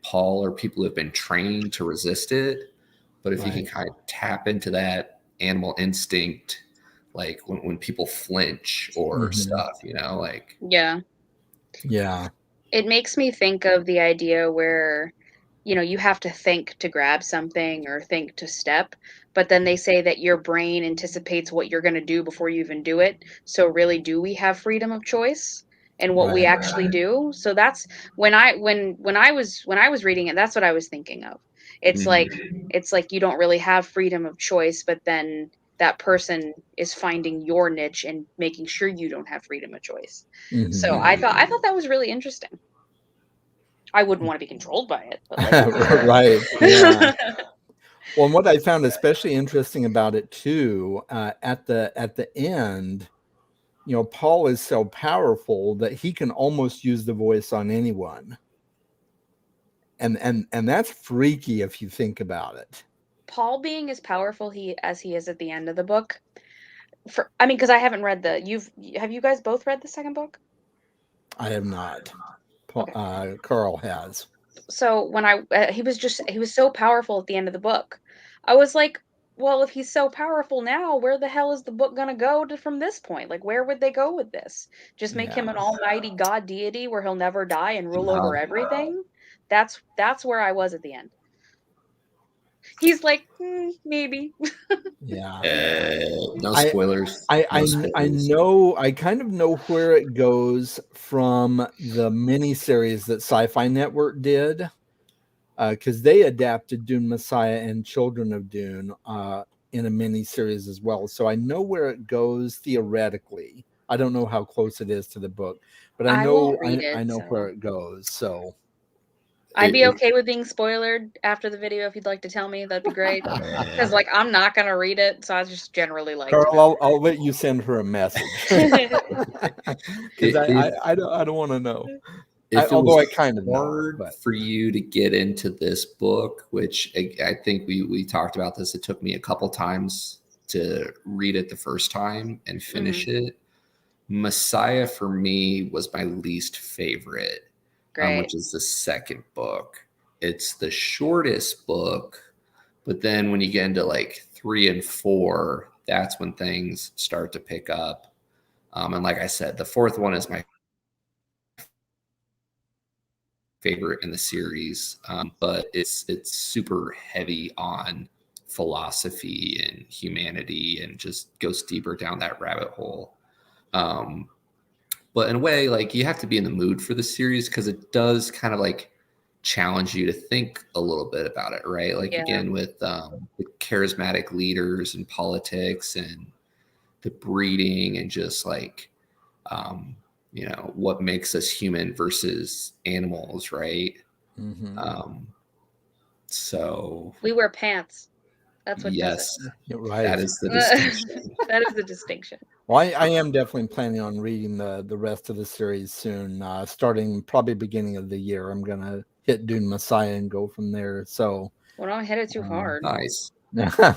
Paul or people who have been trained to resist it. But if you can kind of tap into that animal instinct, like when people flinch or stuff, like
Yeah.
Yeah.
It makes me think of the idea where, you have to think to grab something or think to step, but then they say that your brain anticipates what you're going to do before you even do it. So really, do we have freedom of choice in what we actually do? So that's when I was reading it, that's what I was thinking of. It's like you don't really have freedom of choice, but then that person is finding your niche and making sure you don't have freedom of choice. So I thought that was really interesting. I wouldn't want to be controlled by it, but like
Right. Yeah. Well, and what I found especially interesting about it too, at the end, Paul is so powerful that he can almost use the voice on anyone. And that's freaky if you think about it.
Paul being as powerful as he is at the end of the book. Because I haven't read have you guys both read the second book?
I have not.
Okay.
Karl has.
So when he was so powerful at the end of the book, I was like, well, if he's so powerful now, where the hell is the book gonna go from this point? Like, where would they go with this? Just make him an almighty god deity where he'll never die and rule over everything? That's where I was at the end. He's like, maybe.
Yeah.
no spoilers.
I
spoilers.
I kind of know where it goes from the miniseries that Sci-Fi Network did, because they adapted Dune Messiah and Children of Dune in a miniseries as well. So I know where it goes theoretically. I don't know how close it is to the book, but I know
won't read it,
I know
so.
where it goes. So
I'd be okay with being spoiled after the video if you'd like to tell me. That'd be great. Because I'm not gonna read it, so I just generally like.
Karl, I'll let you send her a message because I don't want to know. Although I kind of know, but
for you to get into this book, which I think we talked about this. It took me a couple times to read it the first time and finish it. Messiah for me was my least favorite, which is the second book. It's the shortest book, but then when you get into like 3 and 4, that's when things start to pick up. And like I said, the fourth one is my favorite in the series, but it's super heavy on philosophy and humanity and just goes deeper down that rabbit hole. But in a way, like you have to be in the mood for the series because it does kind of like challenge you to think a little bit about it, right? Like again with charismatic leaders and politics and the breeding and just like what makes us human versus animals, right? So
we wear pants. That's what
yes,
does
it. Right.
That is the distinction.
That is the distinction.
Well, I am definitely planning on reading the rest of the series soon, starting probably beginning of the year. I'm going to hit Dune Messiah and go from there. So,
well, don't hit it too hard.
Nice.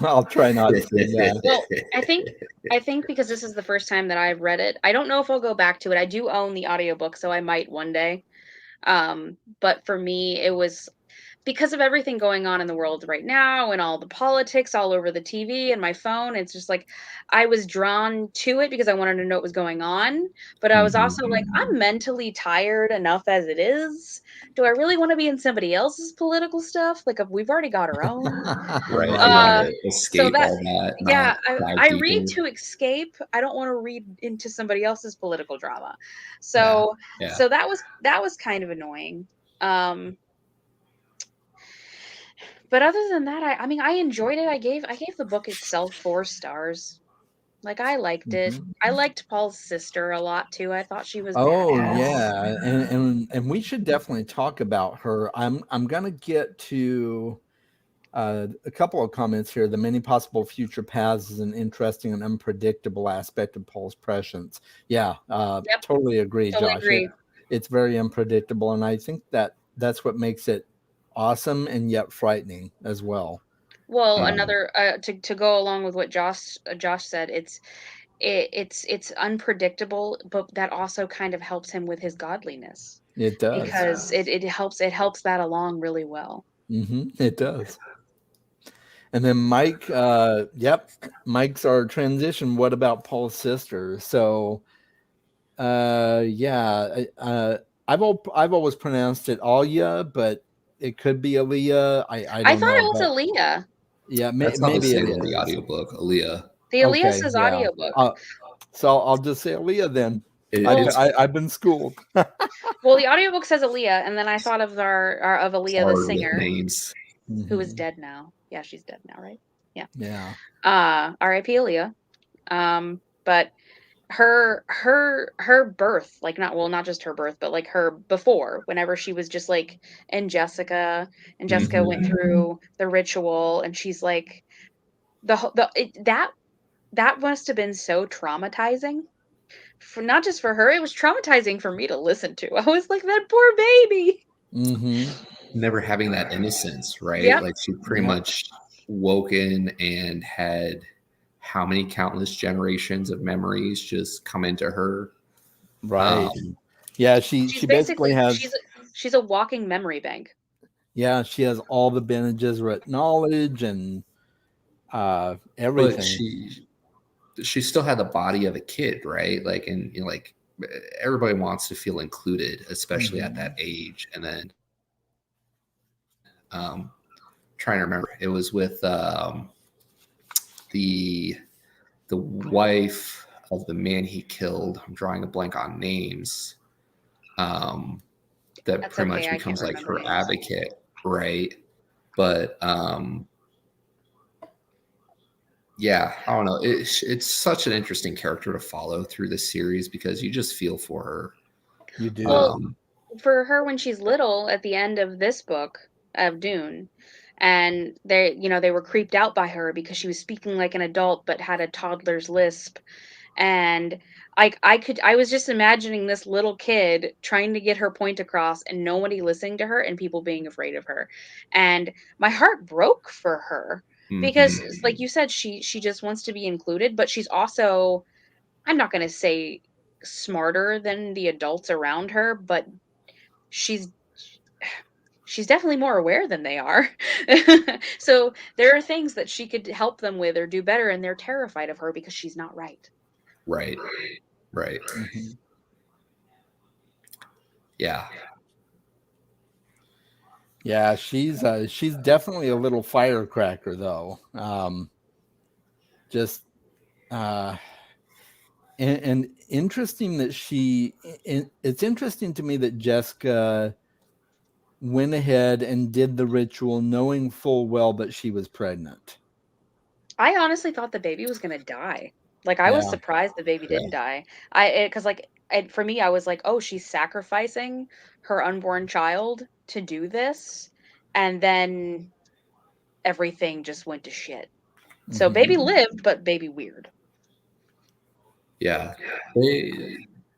I'll try not to. Yeah.
Well, I think because this is the first time that I've read it, I don't know if I'll go back to it. I do own the audiobook, so I might one day. But for me, it was because of everything going on in the world right now and all the politics all over the TV and my phone. It's just like I was drawn to it because I wanted to know what was going on. But I was also like, I'm mentally tired enough as it is. Do I really want to be in somebody else's political stuff? Like we've already got our own.
Right. Escape
So
all that.
Yeah, I read to escape. I don't want to read into somebody else's political drama. So so that was kind of annoying. But other than that, I mean, I enjoyed it. I gave the book itself 4 stars. Like, I liked it.
Mhm.
I liked Paul's sister a lot too. I thought she was
Oh
badass.
yeah, and we should definitely talk about her. I'm gonna get to a couple of comments here. The many possible future paths is an interesting and unpredictable aspect of Paul's presence. Yeah,
Yep,
totally agree,
totally
Josh.
agree.
It's very unpredictable, and I think that's what makes it awesome and yet frightening as well.
Well,
Mhm.
another to go along with what Josh said, it's unpredictable, but that also kind of helps him with his godliness
It does.
because it helps that along really well.
It does. And then Mike, yep, Mike's our transition. What about Paul's sister? So, yeah, I've always pronounced it Alia, but it could be Aaliyah. I
I
don't
thought
know,
it was
but
Aaliyah.
yeah,
That's how they
maybe
say
it
it in the
is.
audiobook, Aaliyah.
The Aaliyah
Okay,
says
yeah.
audiobook.
So I'll just say Aaliyah then.
It's
I've been schooled.
Well, the audiobook says Aaliyah, and then I thought of of Aaliyah the
hard with
singer,
names.
who is
Mhm.
dead now. Yeah, she's dead now, right? Yeah.
Yeah.
R.I.P. Aaliyah. But her birth, like not just her birth, but like her before, whenever she was just like in Jessica, and Jessica went
Mhm.
through the ritual, and she's like that must have been so traumatizing for not just for her, it was traumatizing for me to listen to. I was like, that poor baby.
Mm-hmm.
Never having that innocence, right?
Yep.
Like she pretty
Yep.
much woken and had how many countless generations of memories just come into her.
Right.
Um,
Yeah, she
She's
basically
basically
has
she's a walking memory bank.
she has all the Bene Gesserit knowledge and
but
everything.
she still had the body of a kid, right? Like, and like everybody wants to feel included, especially at that age. And then trying to remember, it was with the wife of the man he killed. I'm drawing a blank on names. That
That's
pretty
okay.
much
I can't
becomes like
remember
her
names.
advocate, right? But yeah, I don't know. It's such an interesting character to follow through this series because you just feel for her.
You do.
Well, for her when she's little at the end of this book of Dune, and they were creeped out by her because she was speaking like an adult but had a toddler's lisp, and I was just imagining this little kid trying to get her point across and nobody listening to her and people being afraid of her, and my heart broke for her because
Mhm.
like you said, she just wants to be included, but she's also, I'm not going to say smarter than the adults around her, but she's she's definitely more aware than they are. So there are things that she could help them with or do better, and they're terrified of her because she's not right.
Right. Right.
Mhm.
Yeah.
Yeah, she's definitely a little firecracker though. Just uh and interesting that it's interesting to me that Jessica went ahead and did the ritual knowing full well that she was pregnant.
I honestly thought the baby was gonna die. Like, I was
Yeah.
surprised the baby
Yeah.
didn't die. Because like, for me, I was like, oh, she's sacrificing her unborn child to do this, and then everything just went to shit. So baby
Mhm.
lived, but baby weird.
Yeah.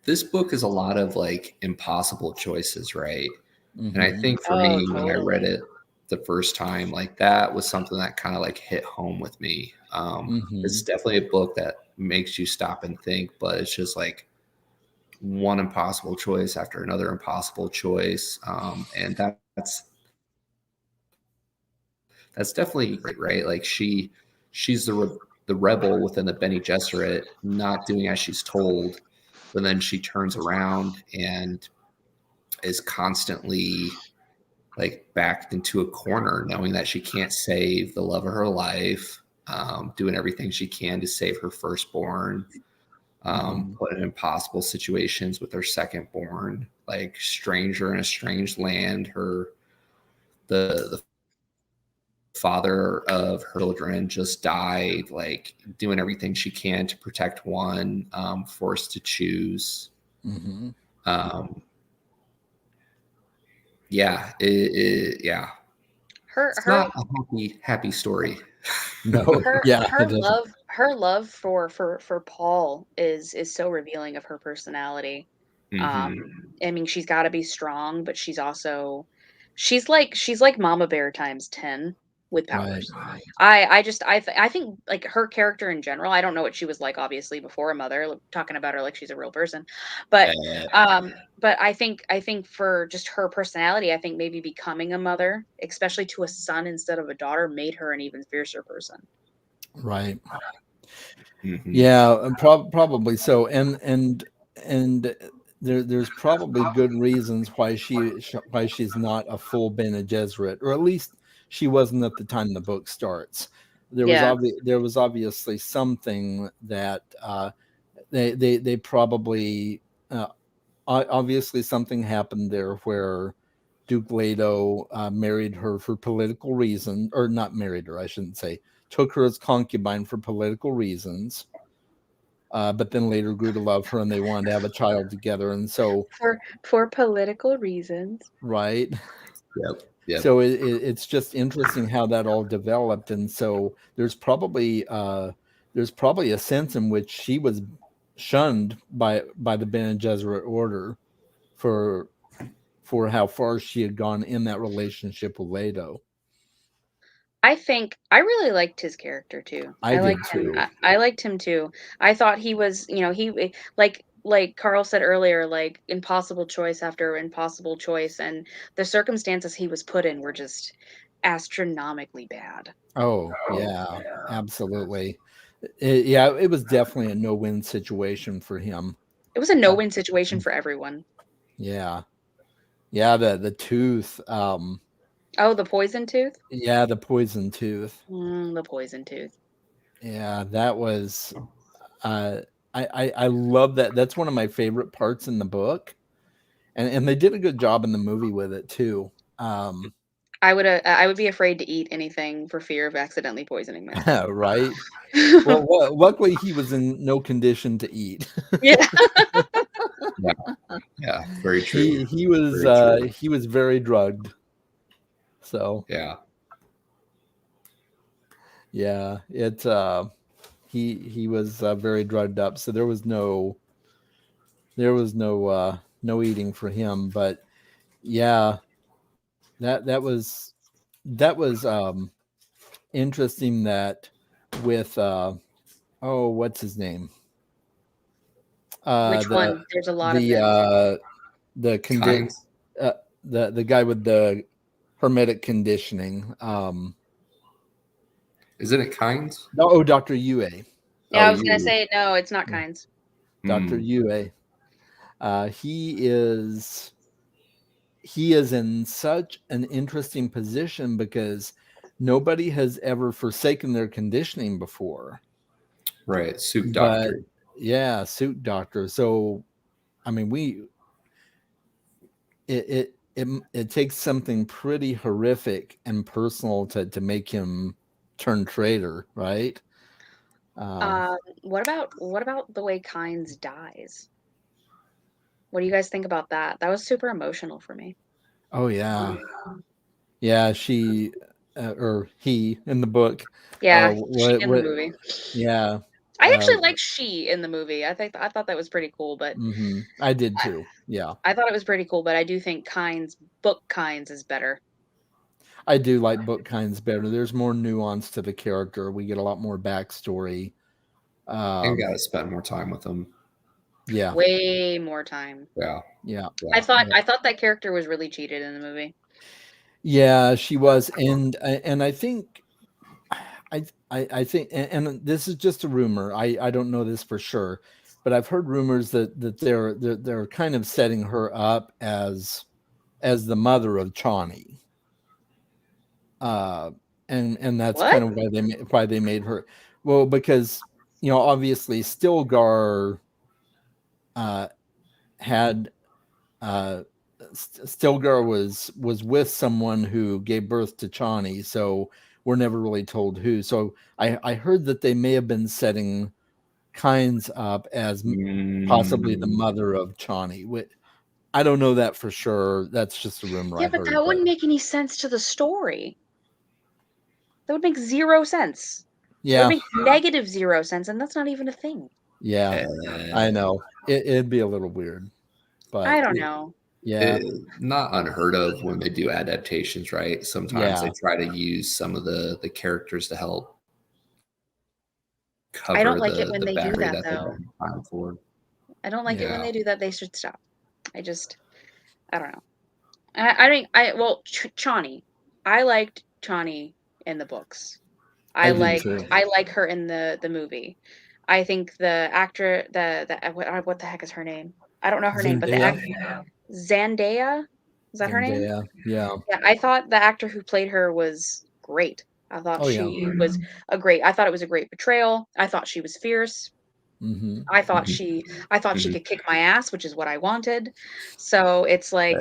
This book is a lot of like impossible choices, right? And I
Mhm.
think for
Oh,
me, when I read
totally.
it the first time, like that was something that kind of like hit home with me. It's
Mhm.
definitely a book that makes you stop and think, but it's just like one impossible choice after another impossible choice. And that's definitely right. Like she's the rebel within the Bene Gesserit, not doing as she's told, but then she turns around and is constantly like backed into a corner, knowing that she can't save the love of her life, doing everything she can to save her firstborn,
Mhm.
put in impossible situations with her secondborn, like stranger in a strange land. The father of her children just died, like doing everything she can to protect one, forced to choose.
Mm-hmm.
Yeah, yeah. It's
Her
not a happy story.
No, yeah, it doesn't.
her love for Paul is so revealing of her personality. I mean, she's got to be strong, but she's also she's like Mama Bear times 10 with
Right.
powers. I think like her character in general, I don't know what she was like obviously before a mother, talking about her like she's a real person. But I think for just her personality, I think maybe becoming a mother, especially to a son instead of a daughter, made her an even fiercer person.
Right.
Mhm.
Yeah, probably so. And there's probably good reasons why she's not a full Bene Gesserit, or at least she wasn't at the time the book starts.
Yeah.
There was obviously something that they probably obviously something happened there where Duke Leto married her for political reasons, or not married her, I shouldn't say, took her as concubine for political reasons. But then later grew to love her, and they wanted to have a child together. And so,
For political reasons.
right.
Yep.
So it's just interesting how that all developed. And so there's probably a sense in which she was shunned by the Bene Gesserit order for how far she had gone in that relationship with Leto.
I think I really liked his character too.
I
I
did
liked him.
too.
I liked him too. I thought he was, he like Carl said earlier, like impossible choice after impossible choice, and the circumstances he was put in were just astronomically bad.
Oh yeah, absolutely. It was definitely a no-win situation for him.
It was a no-win situation for everyone.
Yeah, yeah. The tooth.
Oh, the poison tooth?
Yeah, the poison tooth.
The poison tooth.
Yeah, that was. Uh, I love that. That's one of my favorite parts in the book, and they did a good job in the movie with it too.
I would be afraid to eat anything for fear of accidentally poisoning myself.
Right. Well, luckily he was in no condition to eat.
Yeah.
Yeah, very true.
He was
Very true.
he was very drugged. So
Yeah.
yeah, he was very drugged up. So there was no no eating for him. But yeah, that was interesting that with what's his name?
Which
The
one? There's a lot of
the
them.
the
Kinds.
the guy with the hermetic conditioning.
Isn't it kinds?
Dr. Yue.
Yeah,
Oh,
I was gonna
you.
say no, it's not Kynes.
Dr. Yue. He is in such an interesting position because nobody has ever forsaken their conditioning before.
Right. Soup
But
doctor.
yeah, suit doctor. So I mean, it takes something pretty horrific and personal to make him turn traitor, right?
What about the way Kynes dies? What do you guys think about that? That was super emotional for me.
Oh yeah, yeah. She or he in the book.
Yeah, she in the
What?
movie.
Yeah.
I actually like she in the movie. I thought that was pretty cool, but
I did too. Yeah,
I thought it was pretty cool, but I do think book Kynes is better.
I do like book kinds better. There's more nuance to the character. We get a lot more backstory.
And got to spend more time with them.
Yeah,
Way more time.
Yeah.
yeah.
I thought that character was really cheated in the movie.
Yeah, she was, and I think I think, and this is just a rumor. I don't know this for sure, but I've heard rumors that they're kind of setting her up as the mother of Chani. And that's
What?
kind of why they made her. Well, because obviously Stilgar had Stilgar was with someone who gave birth to Chani. So we're never really told who. So I heard that they may have been setting Kynes up as possibly the mother of Chani. I don't know that for sure. That's just a rumor
Yeah,
I
but
heard.
that wouldn't make any sense to the story. That would make zero sense. It
Yeah,
would make negative 0 sense, and that's not even a thing.
yeah, I know. It'd be a little weird, but
I don't know.
yeah,
not unheard of when they do adaptations, right? Sometimes
Yeah.
they try to use some of the characters to help cover
I don't like it when
the
they do
battery
that,
that they're
though.
trying for.
I don't like it when
Yeah.
they do that. They should stop. I don't know. Well, Chani. I liked Chani in the books.
I did too.
I like her in the movie. I think the actor, what the heck is her name? I don't know her name, but the Zendaya, is that her name?
Zendaya, yeah.
Yeah, I thought the actor who played her was great. I thought
Oh, yeah.
she was I thought it was a great portrayal. I thought she was fierce.
Mm-hmm.
I thought she could kick my ass, which is what I wanted. So it's like,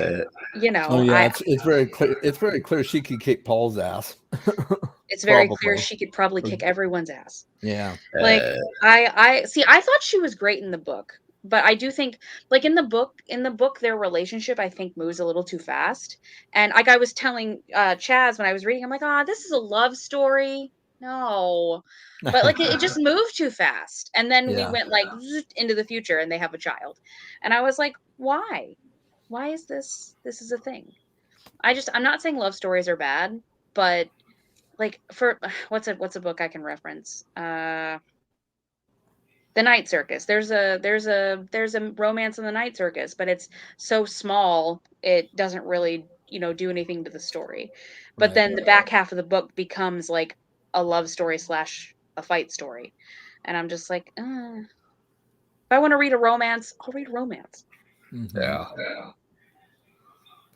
you know,
Oh yeah, it's very clear. It's very clear she could kick Paul's ass.
it's very clear
Probably.
she could probably kick everyone's ass.
Yeah.
Like I see, I thought she was great in the book, but I do think, like, in the book their relationship, I think, moves a little too fast. And like I was telling Chaz when I was reading, I'm like, this is a love story. No. But like it just moved too fast. And then we
Yeah.
went like into the future and they have a child. And I was like, why? Why is this is a thing? I'm not saying love stories are bad, but like, for what's a book I can reference? The Night Circus. There's a romance in the Night Circus, but it's so small it doesn't really, do anything to the story. But
Right.
then the back half of the book becomes like a love story / a fight story. And I'm just like, if I want to read a romance, I'll read a romance.
Mm-hmm.
Yeah.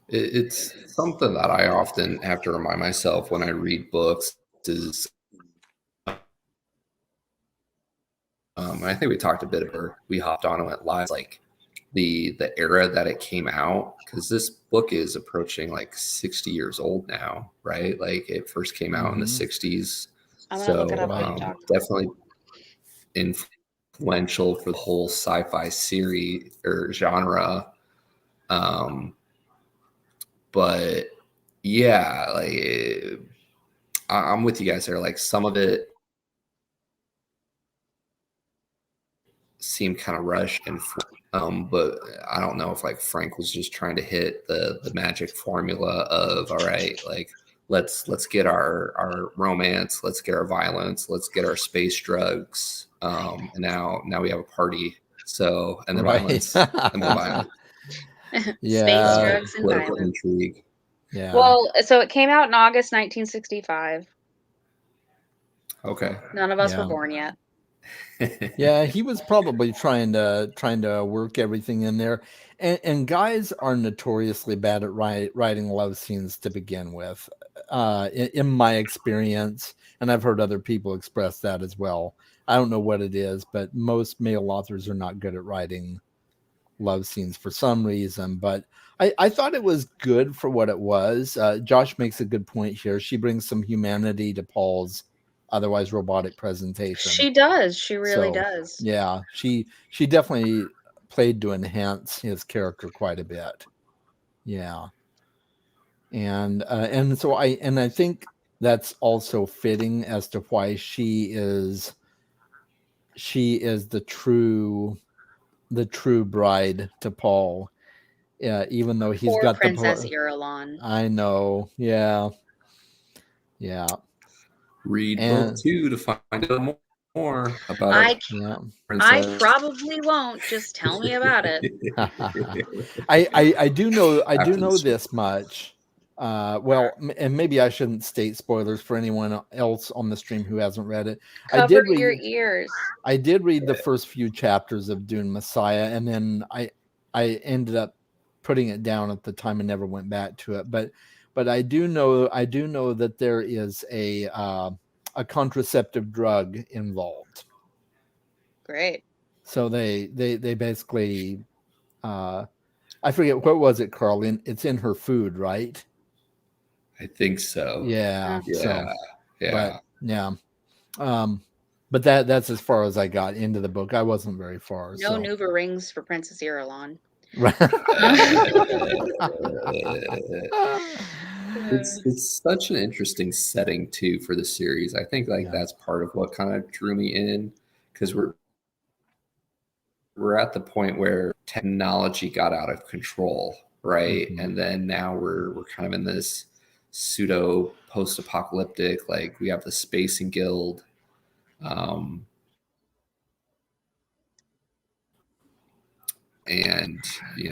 It's something that I often have to remind myself when I read books is, I think we talked a bit about, we hopped on and went live, like the era that it came out, because this book is approaching like 60 years old now, right? Like it first came out in the 60s.
I'm gonna look it up while you
So
talk.
definitely influential for the whole sci-fi series or genre. But yeah, like I'm with you guys there. Like some of it seemed kind of rushed and but I don't know if like Frank was just trying to hit the magic formula of, all right, like let's get our romance, let's get our violence, let's get our space drugs, and now we have a party. So, and then violence, and then violence.
Yeah.
Space drugs and
Political
violence.
intrigue.
Yeah.
Well, so it came out in August 1965.
Okay.
None of us were born yet.
Yeah, he was probably trying to work everything in there. And guys are notoriously bad at writing love scenes to begin with, in my experience, and I've heard other people express that as well. I don't know what it is, but most male authors are not good at writing love scenes for some reason. But I thought it was good for what it was. Josh makes a good point here. She brings some humanity to Paul's otherwise robotic presentation.
She does. She really does.
Yeah, she definitely played to enhance his character quite a bit. Yeah. And so I think that's also fitting as to why she is the true bride to Paul. Yeah, even though he's got
Princess Irulan.
I know. Yeah. Yeah.
Read book 2 to find out more about
I probably won't. Just tell me about it.
I do know this much. Well, and maybe I shouldn't state spoilers for anyone else on the stream who hasn't read it.
Cover your ears.
I did read the first few chapters of Dune Messiah, and then I ended up putting it down at the time and never went back to it. But I do know that there is a contraceptive drug involved.
Great.
So they basically, I forget, what was it, Carl? It's in her food, right?
I think so.
Yeah.
Yeah. Yeah.
yeah. But that's as far as I got into the book. I wasn't very far.
No
So.
Nuva rings for Princess Irulan.
It's such an interesting setting too for the series. I think like
Yeah.
that's part of what kind of drew me in, because we're at the point where technology got out of control, right?
Mhm.
And then now we're kind of in this pseudo post-apocalyptic, like we have the Spacing Guild, and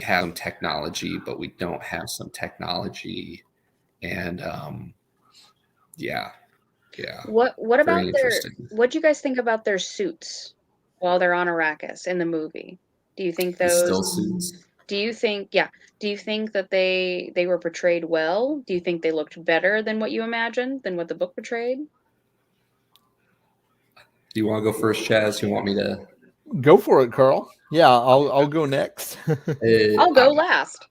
have some technology, but we don't have some technology, and yeah.
What
Very
about
interesting.
what do you guys think about their suits while they're on Arrakis in the movie? Do you think
The still
those
suits.
do you think that they were portrayed well? Do you think they looked better than what you imagined, than what the book portrayed?
Do you want to go first, Chaz? You want me to?
Go for it, Carl. Yeah, I'll go next.
I'll go last.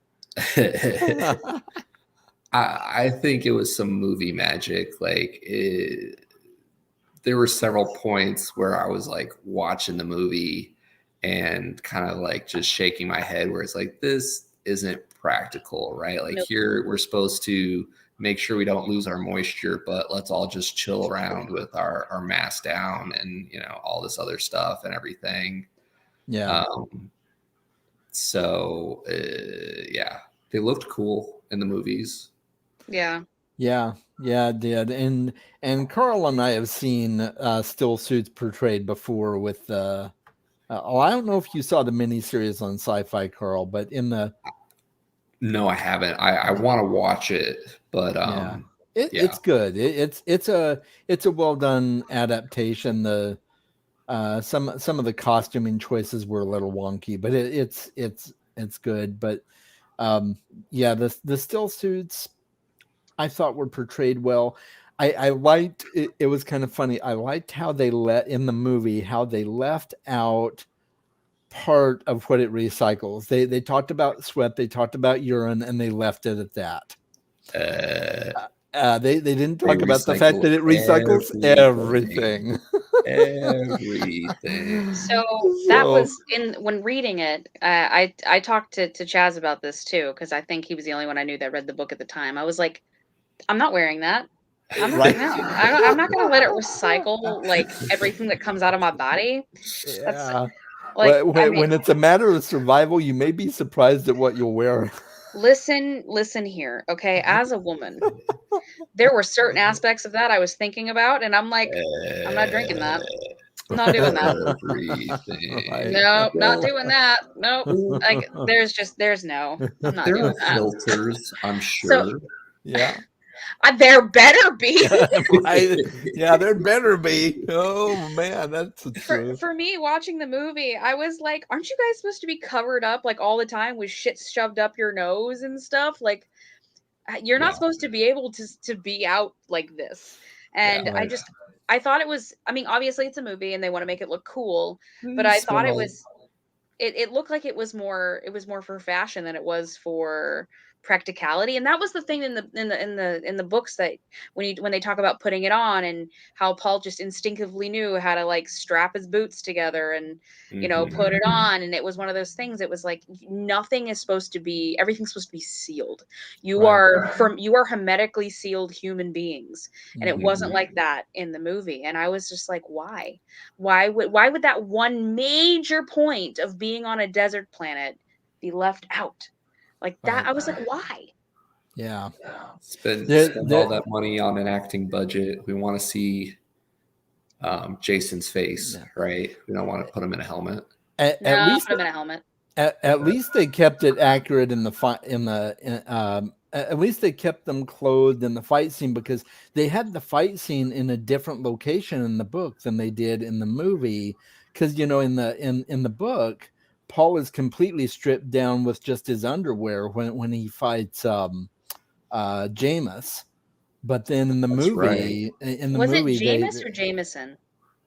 I think it was some movie magic. There were several points where I was like watching the movie and kind of like just shaking my head, where it's like, this isn't practical, right? Like
Nope.
here we're supposed to make sure we don't lose our moisture, but let's all just chill around with our mask down and all this other stuff and everything.
Yeah.
So yeah, they looked cool in the movies.
Yeah.
Yeah, it did. And Carl and I have seen still suits portrayed before with I don't know if you saw the miniseries on Sci-Fi, Carl, but in the
No, I haven't. I want to watch it, but
yeah,
yeah.
it's good. It's a well done adaptation. The some of the costuming choices were a little wonky, but it's good. But yeah, the still suits I thought were portrayed well. I liked it. It was kind of funny. I liked how they in the movie how they left out part of what it recycles. They talked about sweat, they talked about urine, and they left it at that. They didn't talk about the fact that it recycles everything.
Everything.
So that was when reading it. I talked to Chaz about this too, because I think he was the only one I knew that read the book at the time. I was like, I'm not wearing that. I'm not,
Right.
no, I'm not going to let it recycle like everything that comes out of my body. That's
Yeah.
like,
When it's a matter of survival, you may be surprised at what you'll wear.
listen here, okay? As a woman, there were certain aspects of that I was thinking about, and I'm like, I'm not drinking that. I'm not doing that.
Everything.
Right.
Nope, not
Well,
doing that. Nope. Like there's no. I'm not
there
doing
are
that.
filters, I'm
So
sure.
Yeah.
there better be.
Right. Yeah, there better be. Oh man, that's the truth.
For me watching the movie, I was like, aren't you guys supposed to be covered up like all the time with shit shoved up your nose and stuff? Like you're not supposed to be able to be out like this. And
Right.
I thought it was, I mean, obviously it's a movie and they want to make it look cool, but I thought it looked like it was more for fashion than it was for practicality. And that was the thing in the books, that when they talk about putting it on and how Paul just instinctively knew how to like strap his boots together and put it on. And it was one of those things, it was like everything's supposed to be sealed. You are hermetically sealed human beings, and it wasn't like that in the movie. And I was just like, why would that one major point of being on a desert planet be left out like that?
Right.
I was like, why?
Yeah.
Spend all that money on an acting budget. We want to see Jason's face, right? We don't want to put him in a helmet.
At least
put him in a helmet.
At least they kept it accurate at least they kept them clothed in the fight scene, because they had the fight scene in a different location in the book than they did in the movie. Because in the book, Paul is completely stripped down with just his underwear when he fights Jameis. But then in the movie,
was it Jameis or Jameson?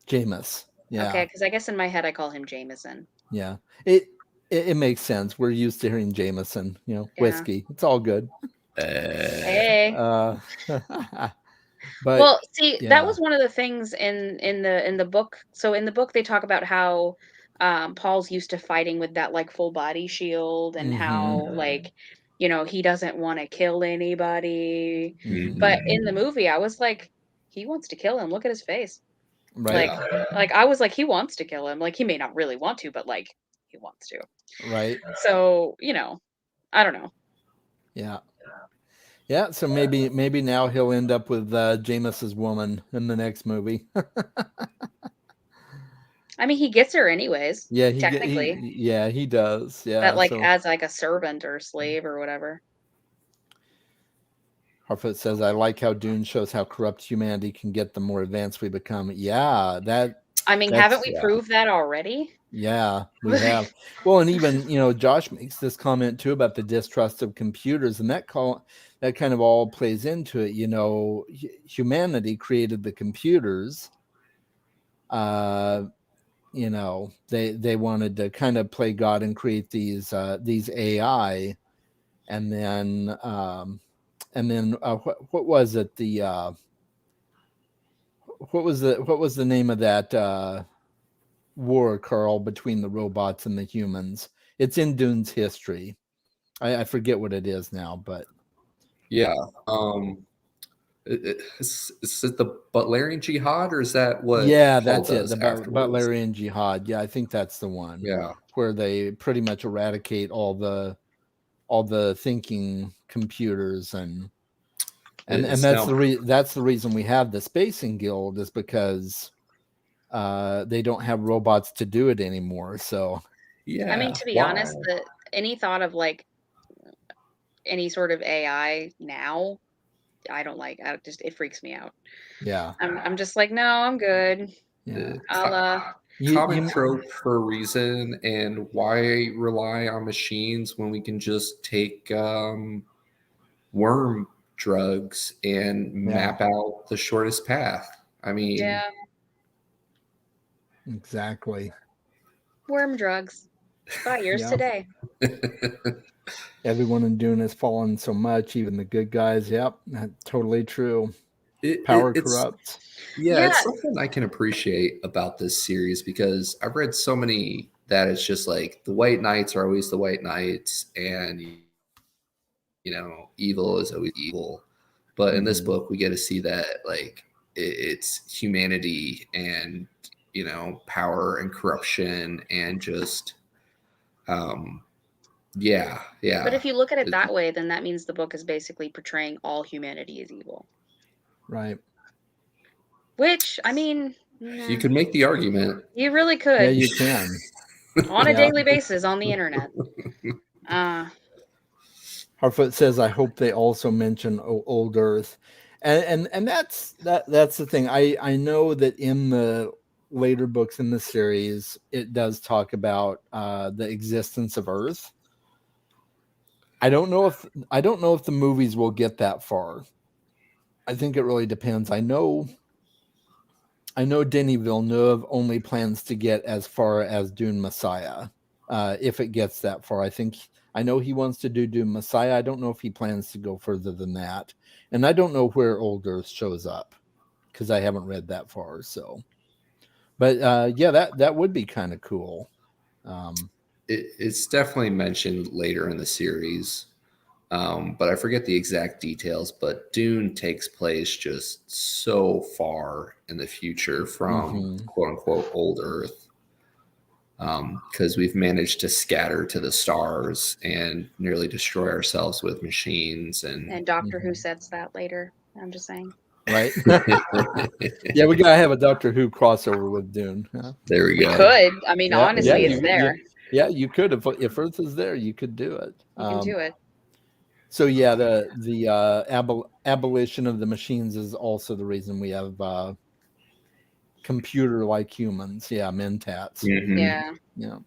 Jameis. Yeah.
Okay, because I guess in my head I call him Jameson.
Yeah. It makes sense. We're used to hearing Jameson, whiskey. It's all good.
Hey.
But
Well, see, that
yeah.
was one of the things in the book. So in the book, they talk about how Paul's used to fighting with that like full body shield, and
Mm-hmm.
how like he doesn't want to kill anybody.
Mm-hmm.
But in the movie, I was like, he wants to kill him. Look at his face.
Right.
Like, like I was like, he wants to kill him. Like he may not really want to, but like he wants to.
Right.
So I don't know.
Yeah. Yeah. So maybe now he'll end up with Jameis's woman in the next movie.
I mean, he gets her anyways,
Yeah,
technically.
he does.
But
Yeah.
like
So
as like a servant or a slave or whatever.
Harfoot says, I like how Dune shows how corrupt humanity can get the more advanced we become. Yeah,
I mean, haven't we proved that already?
yeah, we have. Well, and even, Josh makes this comment too about the distrust of computers, and that kind of all plays into it. Humanity created the computers. They wanted to kind of play God and create these AI, and then what was it? What was the name of that war, Carl, between the robots and the humans? It's in Dune's history. I forget what it is now, but
Yeah. Is it the Butlerian Jihad, or is that what
yeah,
Paul
that's it.
does
The
afterwards?
Butlerian Jihad. Yeah, I think that's the one.
Yeah.
Where they pretty much eradicate all the thinking computers and
It's
that's
now,
that's the reason we have the Spacing Guild, is because they don't have robots to do it anymore. So
yeah.
I mean, to be
Why?
honest, any thought of like any sort of AI now, I don't like. It freaks me out.
yeah,
I'm just like, no, I'm good.
yeah.
I'll
Common trope for a reason, and why rely on machines when we can just take worm drugs and map out the shortest path? I mean,
yeah,
Exactly.
worm drugs. Buy yours
Yeah.
today.
Everyone in Dune has fallen so much, even the good guys. Yep, that's totally true. Power
it's
corrupts.
yeah,
Yeah,
it's something I can appreciate about this series, because I've read so many that it's just like the white knights are always the white knights, and evil is always evil. But in this
Mhm.
book, we get to see that like it's humanity and power and corruption and just yeah.
but if you look at it
It-
that way, then that means the book is basically portraying all humanity as evil.
Right.
Which, I mean,
you could make the argument.
you really
Yeah,
could
you can.
on a
Yeah.
daily basis on the internet.
Harfoot says, "I hope they also mention Old Earth," and that's the thing. I know that in the later books in the series, it does talk about the existence of Earth. I don't know if the movies will get that far. I think it really depends. I know Denis Villeneuve only plans to get as far as Dune Messiah, if it gets that far. I know he wants to do Dune Messiah. I don't know if he plans to go further than that, and I don't know where Old Earth shows up because I haven't read that far. So, but yeah, that would be kind of cool.
It's definitely mentioned later in the series, but I forget the exact details. But Dune takes place just so far in the future from quote unquote old Earth, because we've managed to scatter to the stars and nearly destroy ourselves with machines.
And Doctor Who says that later. I'm just saying.
Right? Yeah, we gotta have a Doctor Who crossover with Dune. Huh?
There we
We
go.
could. I mean, honestly, it's there.
Yeah, you could if Earth is there, you could do it.
You can do it.
So yeah, the abolition of the machines is also the reason we have computer-like humans. Yeah, mentats.
Yeah.
Yeah.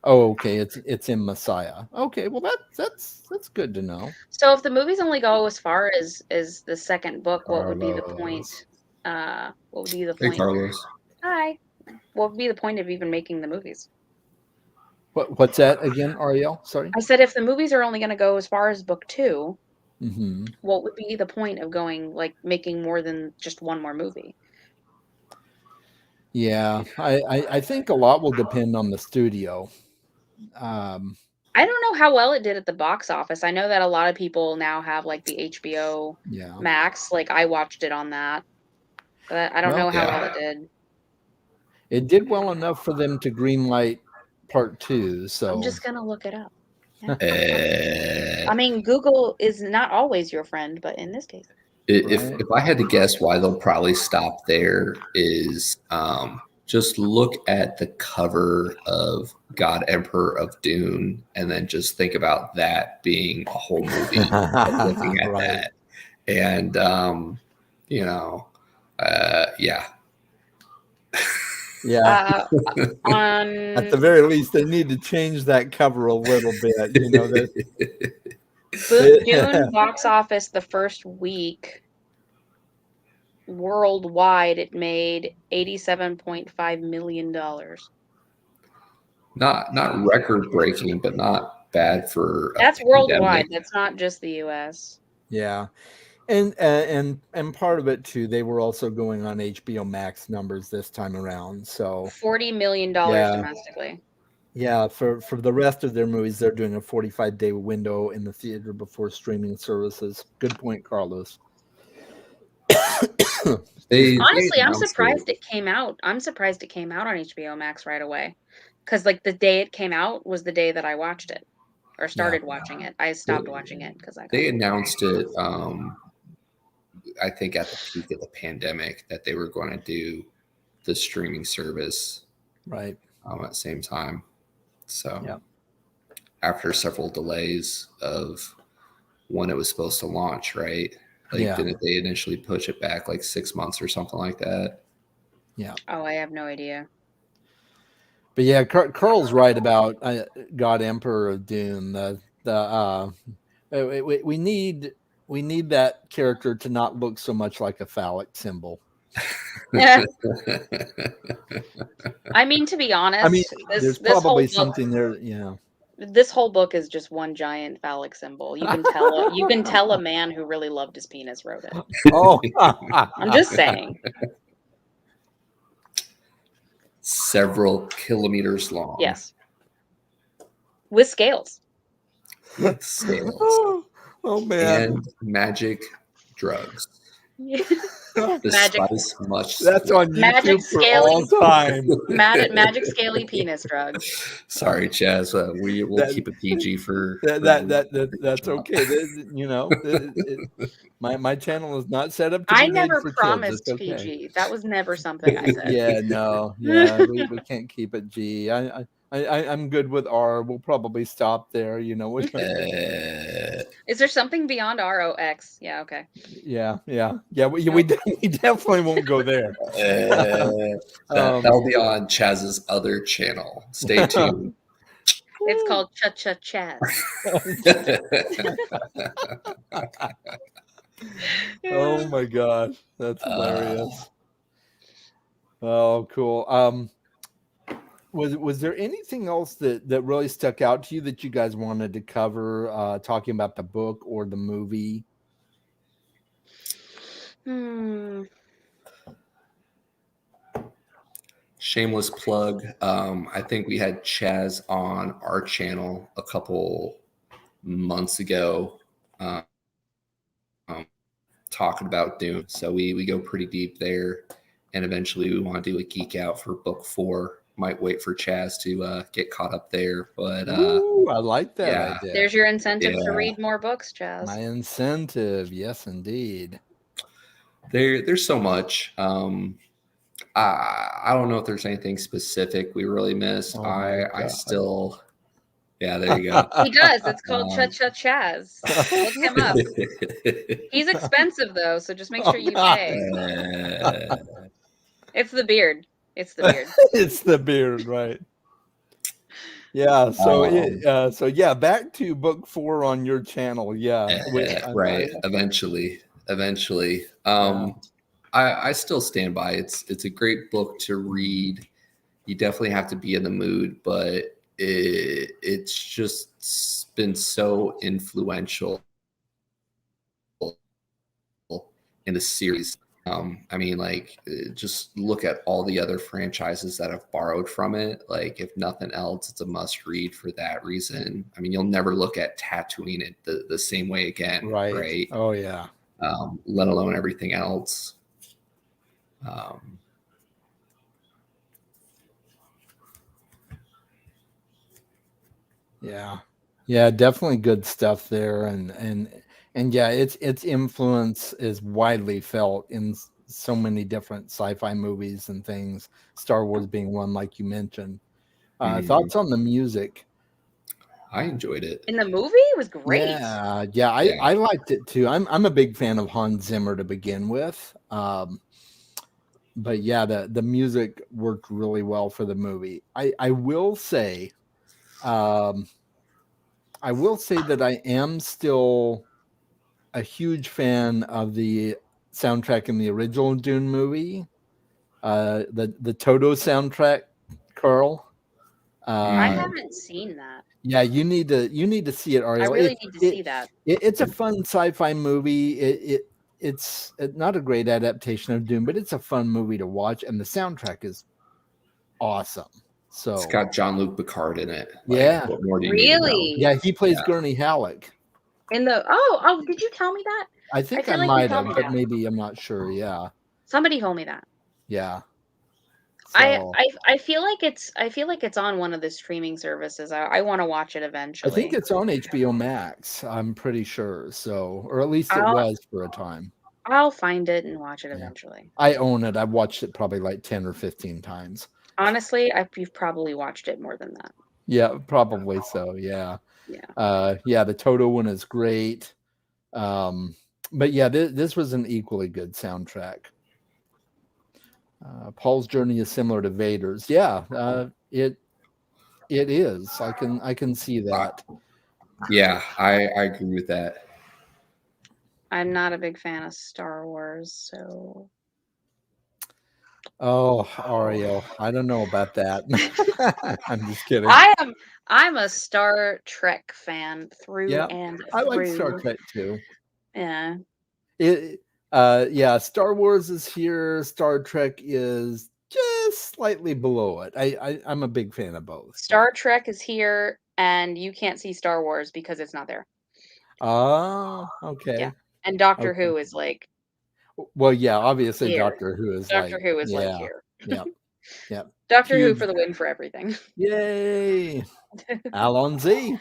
Okay, it's in Messiah. Okay, well that's good to know.
So if the movies only go as far as the second book, what would be the point? What would be the
Hey,
point?
Carlos.
Hi. What would be the point of even making the movies?
What's that again, Ariel? Sorry.
I said if the movies are only going to go as far as book 2,
Mm-hmm.
What would be the point of making more than just one more movie?
Yeah, I think a lot will depend on the studio. Um,
I don't know how well it did at the box office. I know that a lot of people now have like the HBO
yeah.
Max. Like I watched it on that, but I don't
Well,
know how
Yeah.
well it did.
it did well enough for them to greenlight part 2. So
I'm just gonna look it up. Yeah.
Uh,
I mean, Google is not always your friend, but in this case,
if I had to guess why they'll probably stop there is just look at the cover of God Emperor of Dune and then just think about that being a whole movie of looking at
right.
that. And you know, yeah.
Yeah.
on
At the very least, they need to change that cover a little bit. You know that.
Dune box office the first week worldwide, it made $87.5 million.
Not record breaking, but not bad for a
That's worldwide.
pandemic.
That's not just the U.S.
Yeah, and part of it too, they were also going on HBO Max numbers this time around. So
$40 million
Yeah.
domestically.
yeah, for the rest of their movies, they're doing a 45-day window in the theater before streaming services. Good point, Carlos.
Honestly, I'm
announced
surprised it came out. I'm surprised it came out on HBO Max right away. Because like the day it came out was the day that I watched it or started watching it. I stopped watching it because I
They
got
announced it I think at the peak of the pandemic that they were going to do the streaming service
Right.
at the same time. So
Yeah.
after several delays of when it was supposed to launch, right? Like,
Yeah.
didn't they initially push it back like 6 months or something like that?
Yeah.
Oh, I have no idea.
But yeah, Carl's right about God Emperor of Dune. We need that character to not look so much like a phallic symbol.
Yeah. I mean, to be honest,
I mean,
this
there's
whole
probably
book,
something there. Yeah.
this whole book is just one giant phallic symbol. You can tell a man who really loved his penis wrote it.
Oh,
I'm just saying.
Several kilometers long.
Yes. With scales.
With scales.
Oh man.
And magic drugs.
Magic.
Despite much
That's on
Magic
YouTube for all time.
Magic scaly penis drugs.
Sorry, Chaz. We will
That-
keep it PG for
That's okay. You know, my channel is not set up to
I
be made
never
for kids.
promised
It's okay.
PG. That was never something I said.
Yeah, no, yeah, we can't keep it G. I'm good with R. We'll probably stop there. You know,
Is there something beyond ROX? Yeah, okay.
yeah. We definitely won't go there.
That'll be on Chaz's other channel. Stay tuned.
It's called Cha-Cha-Chaz.
Oh my gosh, that's hilarious. Oh, cool. Was there anything else that really stuck out to you that you guys wanted to cover, talking about the book or the movie?
Shameless plug. I think we had Chaz on our channel a couple months ago, talking about Dune. So we go pretty deep there, and eventually we want to do a geek out for book 4. Might wait for Chaz to get caught up there, but
Ooh, I like that
yeah.
idea.
There's your incentive to
Yeah.
read more books, Chaz.
My incentive, yes, indeed.
There's so much. I don't know if there's anything specific we really missed.
Oh my
I
God.
still, yeah, there you go.
He does. It's called Cha-Cha-Chaz. Look him up. He's expensive though, so just make sure you pay. It's the beard. It's the beard.
It's the beard, right? Yeah. So so yeah, back to book 4 on your channel. Yeah.
Right. Eventually. I still stand by it's a great book to read. You definitely have to be in the mood, but it's just been so influential in the series. I mean, like, just look at all the other franchises that have borrowed from it. Like, if nothing else, it's a must read for that reason. I mean, you'll never look at Tatooine it the same way again, right?
Oh yeah.
Let alone everything else.
Yeah, definitely good stuff there, and yeah, its influence is widely felt in so many different sci-fi movies and things. Star Wars being one, like you mentioned. Thoughts on the music?
I enjoyed it.
In the movie, it was great.
Yeah, I liked it too. I'm a big fan of Hans Zimmer to begin with. But yeah, the music worked really well for the movie. I will say, that I am still a huge fan of the soundtrack in the original Dune movie. The Toto soundtrack, Carl.
I haven't seen that.
Yeah, you need to see it, Ariel.
I really need to see that.
It's a fun sci-fi movie. It's not a great adaptation of Dune, but it's a fun movie to watch, and the soundtrack is awesome. So
it's got Jean-Luc Picard in it. Like,
yeah.
What more do you need to know?
Really?
Yeah, he plays Gurney Halleck.
In the oh, did you tell me that?
I think I
feel like you
might
told
have,
me
but
that.
maybe I'm not sure. Yeah.
Somebody told me that.
Yeah.
I feel like it's on one of the streaming services. I want to watch it eventually.
I think it's on HBO Max. I'm pretty sure. So, or at least it was for a time.
I'll find it and watch it eventually.
I own it. I've watched it probably like 10 or 15 times.
Honestly, you've probably watched it more than that.
Yeah, probably so. Yeah.
Yeah.
The Toto one is great. But yeah, this was an equally good soundtrack. Paul's journey is similar to Vader's. Yeah, it is. I can see that.
Yeah, I agree with that.
I'm not a big fan of Star Wars, so.
Oh, Ariel, I don't know about that. I'm just kidding.
I'm a Star Trek fan through and through.
I like Star Trek too.
Yeah.
Star Wars is here. Star Trek is just slightly below it. I'm a big fan of both.
Star Trek is here, and you can't see Star Wars because it's not there.
Oh, okay.
Yeah, and Doctor Who is like.
Well, yeah, obviously
here.
Doctor Who is
like here.
Yeah.
Doctor Who for the win for everything.
Yay! Alon Z.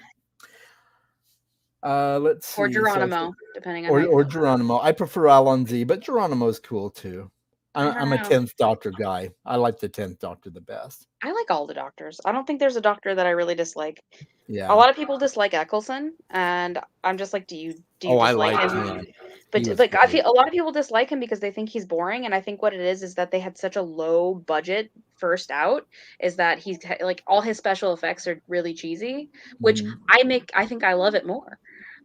Let's see.
Or Geronimo, depending on.
Or Geronimo. I prefer Alon Z, but Geronimo's cool too. I'm a 10th Doctor guy. I like the 10th Doctor the best.
I like all the Doctors. I don't think there's a Doctor that I really dislike.
Yeah.
A lot of people dislike Eccleston, and I'm just like, do you dislike
I like
him? But like, I feel a lot of people dislike him because they think he's boring, and I think what it is that they had such a low budget first out, is that he's like all his special effects are really cheesy, which I think I love it more.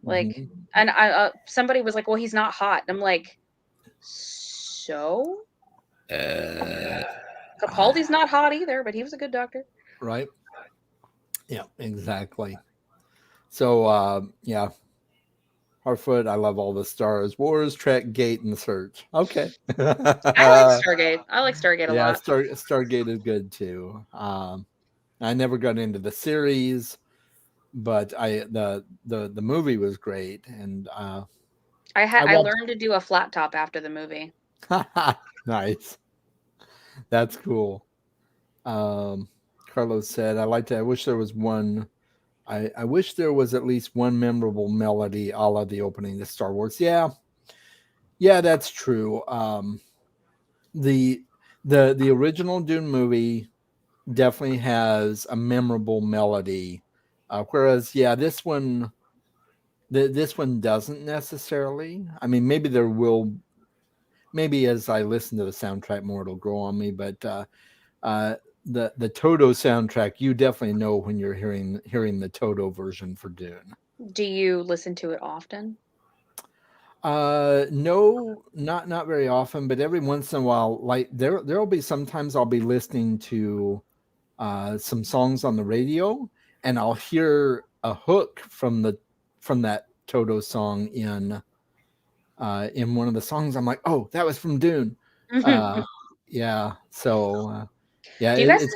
Like, and somebody was like, well, he's not hot. And I'm like, so? Capaldi's not hot either, but he was a good Doctor.
Right. Yeah, exactly. So, Harfoot, I love all the stars. Wars, Trek, Gate, and Search. Okay.
I like Stargate. I like Stargate a lot.
Stargate is good too. I never got into the series, but the movie was great, and
I learned to do a flat top after the movie.
Nice. That's cool. Carlos said, I wish there was one. I wish there was at least one memorable melody a la the opening to Star Wars. Yeah, that's true. The original Dune movie definitely has a memorable melody, whereas this one doesn't necessarily. I mean, maybe there will. Maybe as I listen to the soundtrack more, it'll grow on me. But the Toto soundtrack, you definitely know when you're hearing the Toto version for Dune.
Do you listen to it often?
No, not very often, but every once in a while, like there'll be sometimes I'll be listening to some songs on the radio, and I'll hear a hook from that Toto song in in one of the songs. I'm like, oh, that was from Dune. Yeah. So yeah,
Do you guys
it's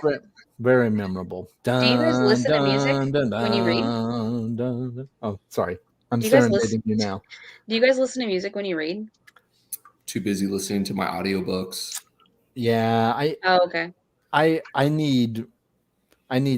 very memorable.
do you guys
Dun,
listen to music
dun, dun,
when you read?
dun, dun, dun. Oh, sorry. I'm
Do you guys listen?
serenading you now.
Do you guys listen to music when you read?
Too busy listening to my audiobooks.
Yeah,
Oh, okay.
I need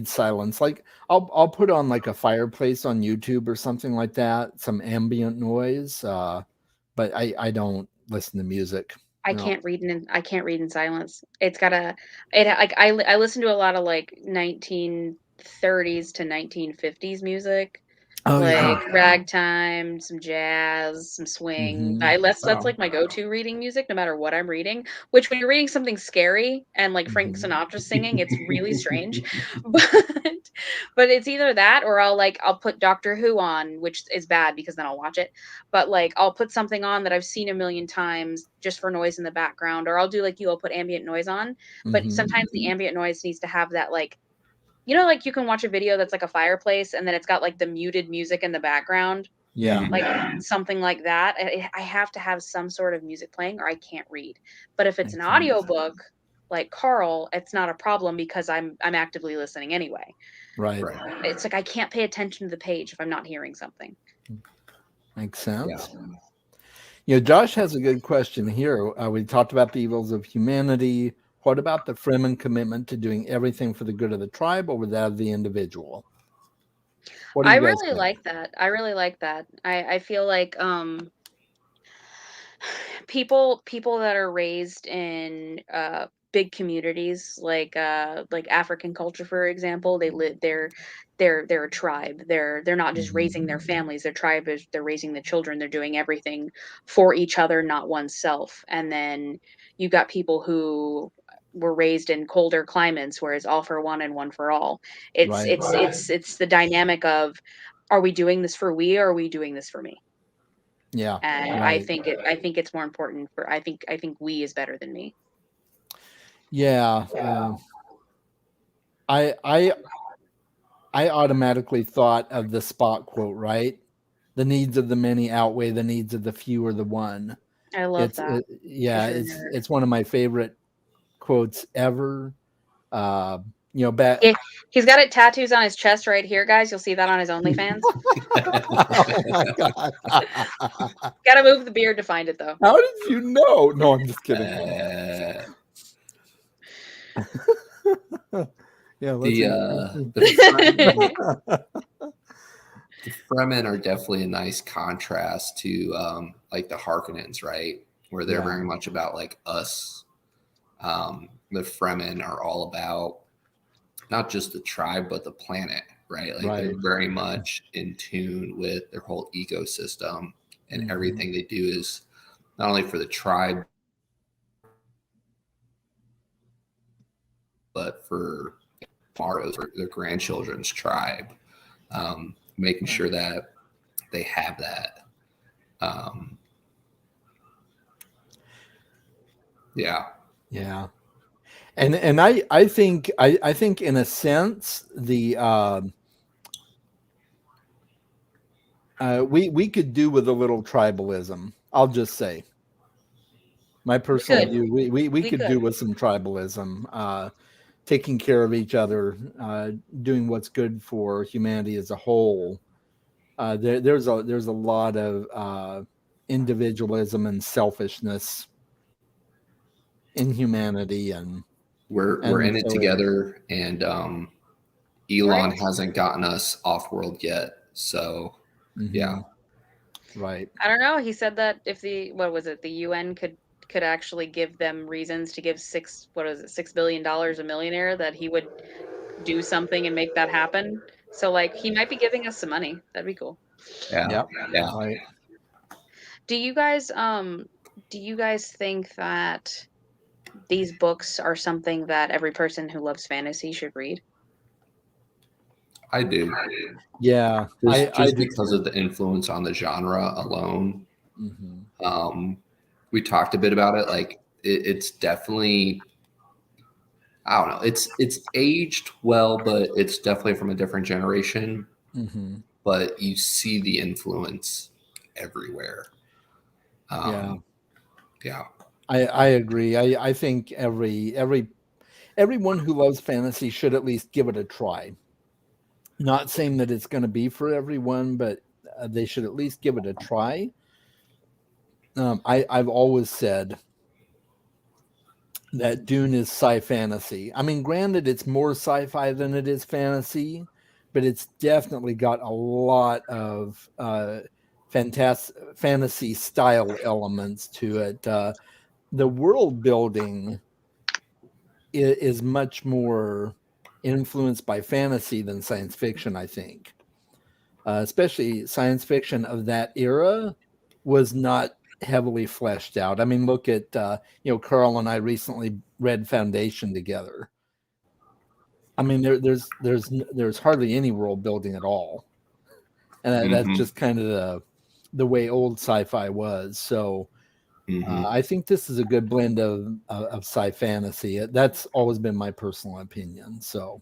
silence. Like I'll put on like a fireplace on YouTube or something like that, some ambient noise. But I don't listen to music.
I
No.
can't read in silence. It's gotta like I listen to a lot of like 1930s to 1950s music.
Oh
Like
yeah.
ragtime, some jazz, some swing.
Mhm.
That's like my go-to reading music, no matter what I'm reading. Which when you're reading something scary and like Frank
Mhm.
Sinatra singing, it's really strange. But but it's either that or I'll put Doctor Who on, which is bad because then I'll watch it. But like I'll put something on that I've seen a million times just for noise in the background, or I'll do like you, I'll put ambient noise on. But
Mhm.
sometimes the ambient noise needs to have that like like you can watch a video that's like a fireplace and then it's got like the muted music in the background,
Yeah.
like something like that. I have to have some sort of music playing or I can't read. But if it's an
Makes sense.
audiobook like Carl, it's not a problem because I'm actively listening anyway.
Right.
It's like I can't pay attention to the page if I'm not hearing something.
Makes sense.
Yeah.
You know, Josh has a good question here. We talked about the evils of humanity. What about the Fremen commitment to doing everything for the good of the tribe over that of the individual? What do
I
you guys
really
think?
like that. I really like that. I feel like people that are raised in big communities like African culture, for example, they're a tribe. They're not just raising their families. Their tribe is they're raising the children. They're doing everything for each other, not oneself. And then you got people who were raised in colder climates where it's all for one and one for all. It's
Right.
it's the dynamic of, are we doing this for we, or are we doing this for me?
Yeah.
And
Right.
I think it's more important for I think we is better than me.
Yeah. I automatically thought of the Spock quote, right? The needs of the many outweigh the needs of the few or the one.
I love that.
Yeah,
For sure.
it's one of my favorite quotes ever. You know, back.
Yeah, he's got it tattoos on his chest right here, guys. You'll see that on his OnlyFans.
Oh my god!
Gotta move the beard to find it though.
How did you know? No, I'm just kidding. Yeah,
the Fremen are definitely a nice contrast to like the Harkonnens, right? Where they're very much about like us. The Fremen are all about not just the tribe but the planet, right? Like they're very much in tune with their whole ecosystem, and everything they do is not only for the tribe but for tomorrow's or their grandchildren's tribe. Making sure that they have that. Yeah.
And I think in a sense the we could do with a little tribalism. I'll just say my personal view. We could do with some tribalism, taking care of each other, doing what's good for humanity as a whole. There's a lot of individualism and selfishness in humanity, and
we're in it together, and Elon hasn't gotten us off world yet, so yeah.
Right.
I don't know. He said that if the UN could actually give them reasons to give $6 billion a millionaire, that he would do something and make that happen. So like he might be giving us some money. That'd be cool.
Yeah.
Right.
Do you guys think that these books are something that every person who loves fantasy should read?
I do.
Yeah.
Just because of the influence on the genre alone. We talked a bit about it. Like it's definitely, I don't know. It's aged well, but it's definitely from a different generation. But you see the influence everywhere. Yeah.
I agree. I think everyone who loves fantasy should at least give it a try. Not saying that it's going to be for everyone, but they should at least give it a try. I've always said that Dune is sci-fantasy. I mean, granted, it's more sci-fi than it is fantasy, but it's definitely got a lot of fantasy style elements to it. The world building is much more influenced by fantasy than science fiction, I think. Especially science fiction of that era was not heavily fleshed out. I mean, look at Carl and I recently read Foundation together. I mean, there's hardly any world building at all, and that's just kind of the way old sci-fi was. So I think this is a good blend of sci fantasy. That's always been my personal opinion. So.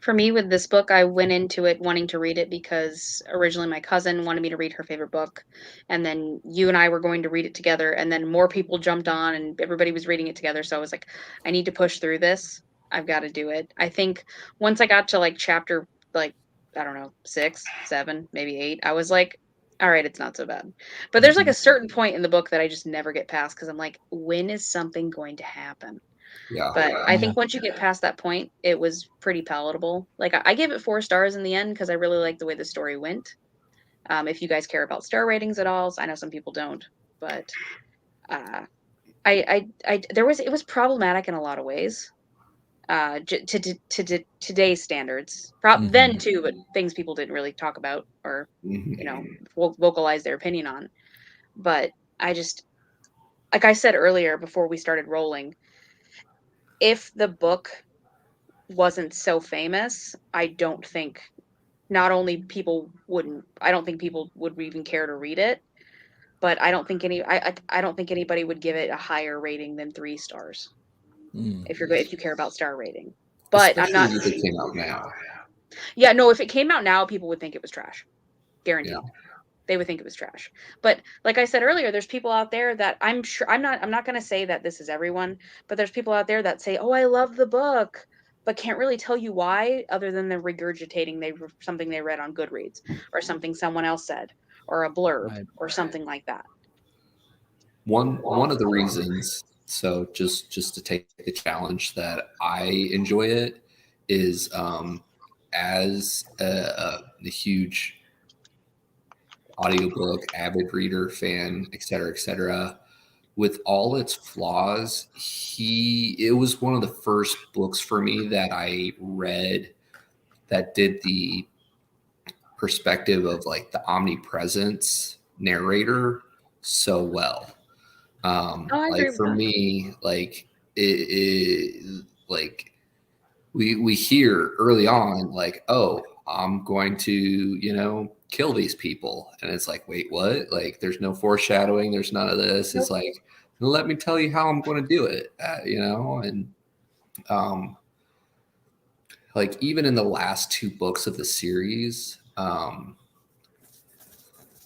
For me, with this book, I went into it wanting to read it because originally my cousin wanted me to read her favorite book, and then you and I were going to read it together, and then more people jumped on, and everybody was reading it together. So I was like, I need to push through this. I've got to do it. I think once I got to like chapter, like, I don't know, 6, 7, maybe 8, I was like, all right, it's not so bad. But there's like a certain point in the book that I just never get past because I'm like, when is something going to happen?
Yeah.
But I think once you get past that point, it was pretty palatable. Like I gave it 4 stars in the end because I really liked the way the story went. If you guys care about star ratings at all, so I know some people don't, but it was problematic in a lot of ways. To today's standards, then too, but things people didn't really talk about or vocalize their opinion on. But I just, like I said earlier before we started rolling, if the book wasn't so famous, I don't think I don't think people would even care to read it, but I don't think I don't think anybody would give it a higher rating than 3 stars if you care about star rating. But
especially
I'm not.
if it came out now.
Yeah, no. If it came out now, people would think it was trash, guaranteed.
Yeah.
They would think it was trash. But like I said earlier, there's people out there that I'm sure I'm not going to say that this is everyone, but there's people out there that say, "Oh, I love the book," but can't really tell you why other than they're regurgitating something they read on Goodreads or something someone else said or a blurb or something like that.
One of the reasons, so just to take the challenge that I enjoy it is as a huge audiobook avid reader fan, et cetera, with all its flaws, it was one of the first books for me that I read that did the perspective of like the omnipresence narrator so well.
I agree
Like
with
for
that.
me, like it like we hear early on, like, oh, I'm going to, kill these people. And it's like, wait, what? Like, there's no foreshadowing. There's none of this.
Nope.
It's like, let me tell you how I'm going to do it, and like even in the last 2 books of the series,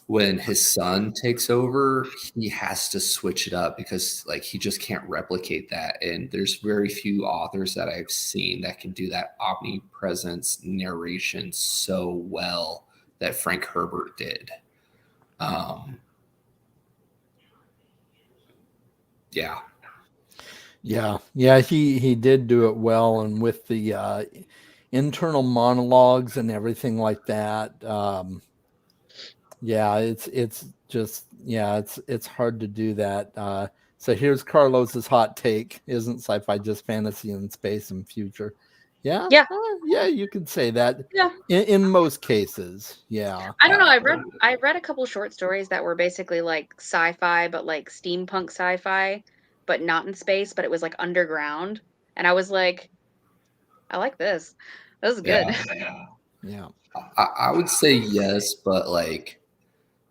when his son takes over, he has to switch it up because like he just can't replicate that. And there's very few authors that I've seen that can do that omnipresence narration so well that Frank Herbert did. Yeah.
Yeah, he did do it well, and with the internal monologues and everything like that. Yeah, it's just it's hard to do that. So here's Carlos's hot take: isn't sci-fi just fantasy in space and future? Yeah,
Yeah.
yeah, you could say that.
Yeah.
In most cases, yeah.
I don't know. I read a couple short stories that were basically like sci-fi, but like steampunk sci-fi, but not in space, but it was like underground. And I was like, I like this. This is good.
Yeah.
I would say yes, but like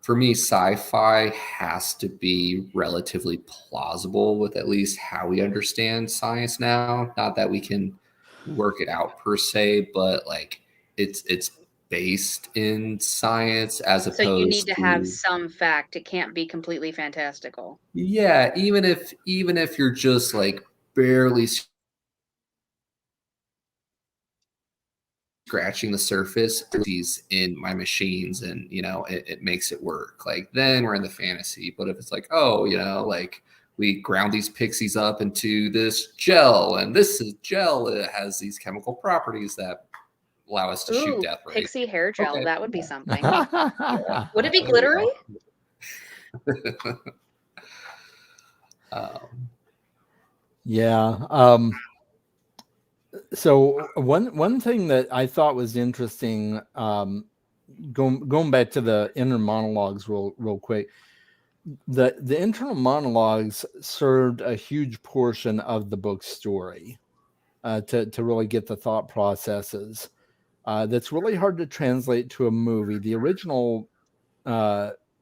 for me, sci-fi has to be relatively plausible with at least how we understand science now. Not that we can work it out per se, but like it's based in science as
So you need
opposed
to have
to
some fact. It can't be completely fantastical.
yeah, even if you're just like barely scratching the surface these in my machines and it makes it work, like then we're in the fantasy. But if it's like, oh, like we ground these pixies up into this gel and this is gel, it has these chemical properties that allow us to shoot
Ooh,
death rays.
pixie hair gel.
Okay.
That would be
Yeah.
something. Would it be
There we
glittery?
go.
Yeah. So one thing that I thought was interesting, going back to the inner monologues real quick, the internal monologues served a huge portion of the book's story, to really get the thought processes. That's really hard to translate to a movie. The original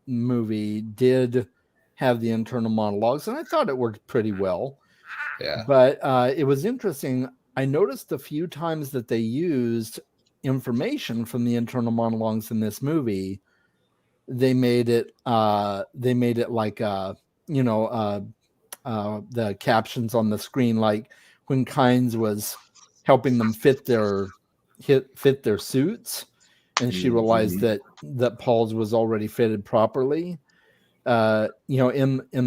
movie did have the internal monologues, and I thought it worked pretty well.
Yeah.
But it was interesting. I noticed a few times that they used information from the internal monologues in this movie. They made it like the captions on the screen, like when Kynes was helping them fit their suits, and she realized that Paul's was already fitted properly. In the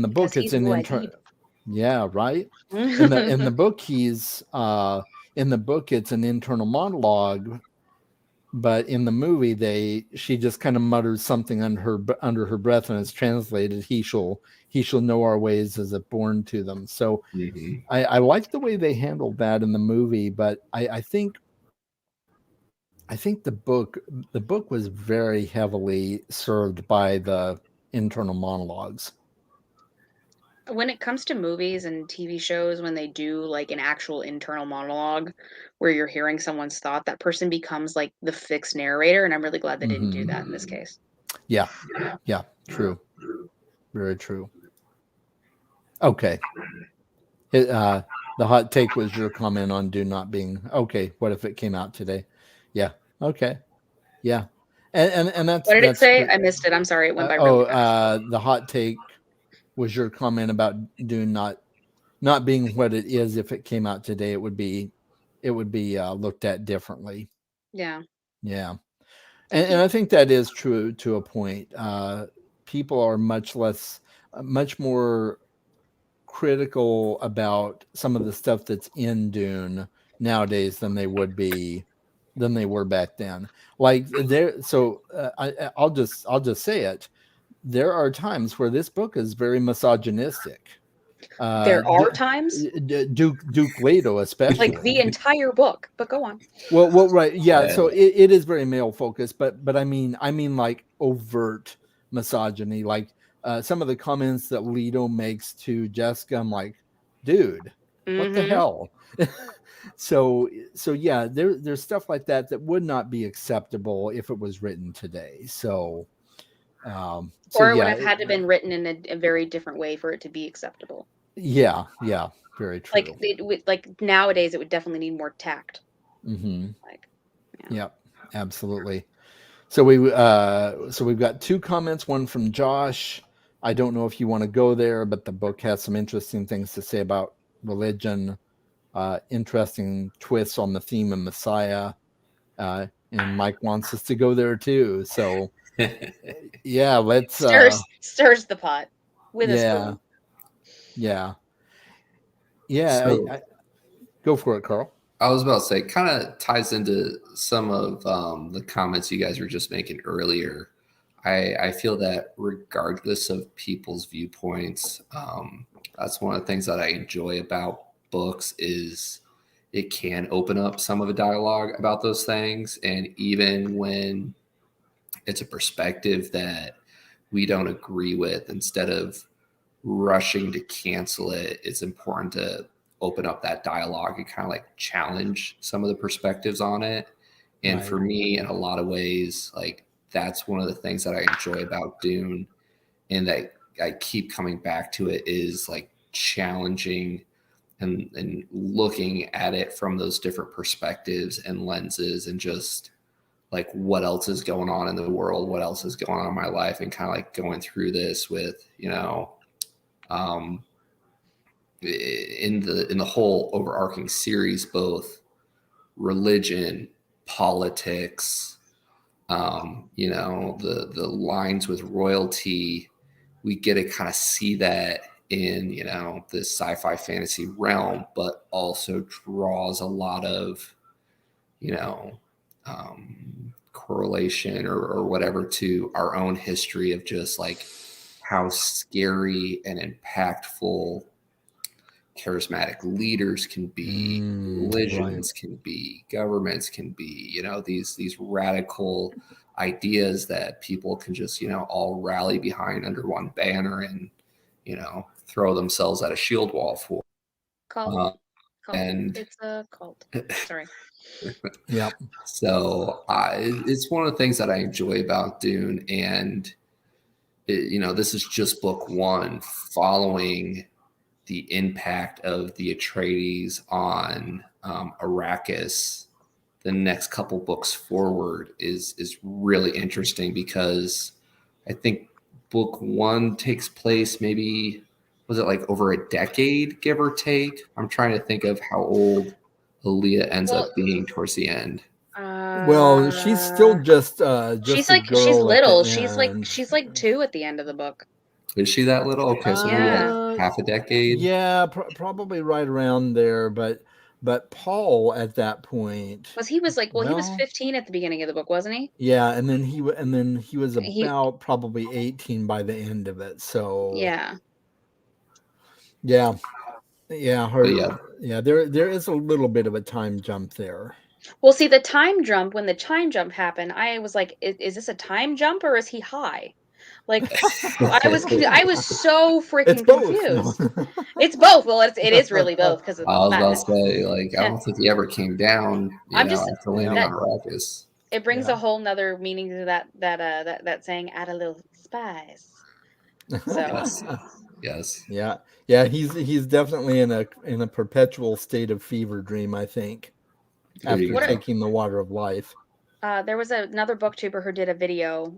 book,
Because
it's
he's
an
Muad'Dib.
yeah, right. In the book, it's an internal monologue, but in the movie, she just kind of mutters something under her breath, and it's translated, he shall know our ways as if born to them. So I like the way they handled that in the movie, but I think the book was very heavily served by the internal monologues.
When it comes to movies and TV shows, when they do like an actual internal monologue where you're hearing someone's thought, that person becomes like the fixed narrator. And I'm really glad they didn't do that in this case.
Yeah, true. Very true. Okay. The hot take was your comment on Dune not being okay. What if it came out today? Yeah. Okay. Yeah. And that's
What did it say?
pretty,
I missed it. I'm sorry. It went by really fast.
the hot take was your comment about Dune not being what it is. If it came out today, it would be looked at differently.
Yeah.
Yeah. And I think that is true to a point. People are much more critical about some of the stuff that's in Dune nowadays than they were back then. Like I'll just say it. There are times where this book is very misogynistic.
There are times,
Duke Leto especially,
like the entire book. But go on.
well, right, yeah. So it is very male focused, but I mean like overt misogyny, like some of the comments that Leto makes to Jessica. I'm like, dude, what the hell? So yeah, there's stuff like that would not be acceptable if it was written today. So,
Or it would have had to been written in a very different way for it to be acceptable.
Yeah, very true.
Like nowadays, it would definitely need more tact.
Yeah, absolutely. So we've got two comments. One from Josh. I don't know if you want to go there, but the book has some interesting things to say about religion. Interesting twists on the theme of Messiah. And Mike wants us to go there too. So yeah, let's
stirs the pot with a spoon.
Yeah. So, go for it, Carl.
I was about to say, kind of ties into some of the comments you guys were just making earlier. I feel that regardless of people's viewpoints, that's one of the things that I enjoy about books is it can open up some of a dialogue about those things. And even when it's a perspective that we don't agree with, instead of rushing to cancel it, it's important to open up that dialogue and kind of like challenge some of the perspectives on it. And for me, in a lot of ways, like that's one of the things that I enjoy about Dune, and that I keep coming back to it, is like challenging and looking at it from those different perspectives and lenses, and just like what else is going on in the world, what else is going on in my life, and kind of like going through this with, you know, in the whole overarching series, both religion, politics, you know, the lines with royalty. We get to kind of see that in, you know, this sci-fi fantasy realm, but also draws a lot of, you know, correlation or whatever to our own history of just like how scary and impactful charismatic leaders can be, religions can be, governments can be, you know, these radical ideas that people can just, you know, all rally behind under one banner and, you know, throw themselves at a shield wall for.
Cult.
And
it's a cult. Sorry.
Yeah.
So it's one of the things that I enjoy about Dune, and you know, this is just book one, following the impact of the Atreides on Arrakis. The next couple books forward is really interesting, because I think book one takes place maybe, was it like over a decade, give or take? I'm trying to think of how old Aaliyah ends up being towards the end.
Well, she's still just
she's
a
like
girl
she's
at the
little. She's like
end.
2 at the end of the book.
Is she that little? Okay, so maybe like half a decade.
Yeah, probably right around there. But Paul at that point
he was 15 at the beginning of the book, wasn't he?
Yeah, and then he was about probably 18 by the end of it. So yeah. There is a little bit of a time jump there.
Well, see, the time jump, when the time jump happened, I was like, is this a time jump or is he high? Like, I was so freaking confused. It's both. Well, it is really both, because
I was about to say, like, I don't think he ever came down. After landing on Arrakis.
It brings a whole nother meaning to that saying, add a little spice. So
yes.
Yeah. He's definitely in a perpetual state of fever dream, I think, after taking the water of life.
There was another booktuber who did a video.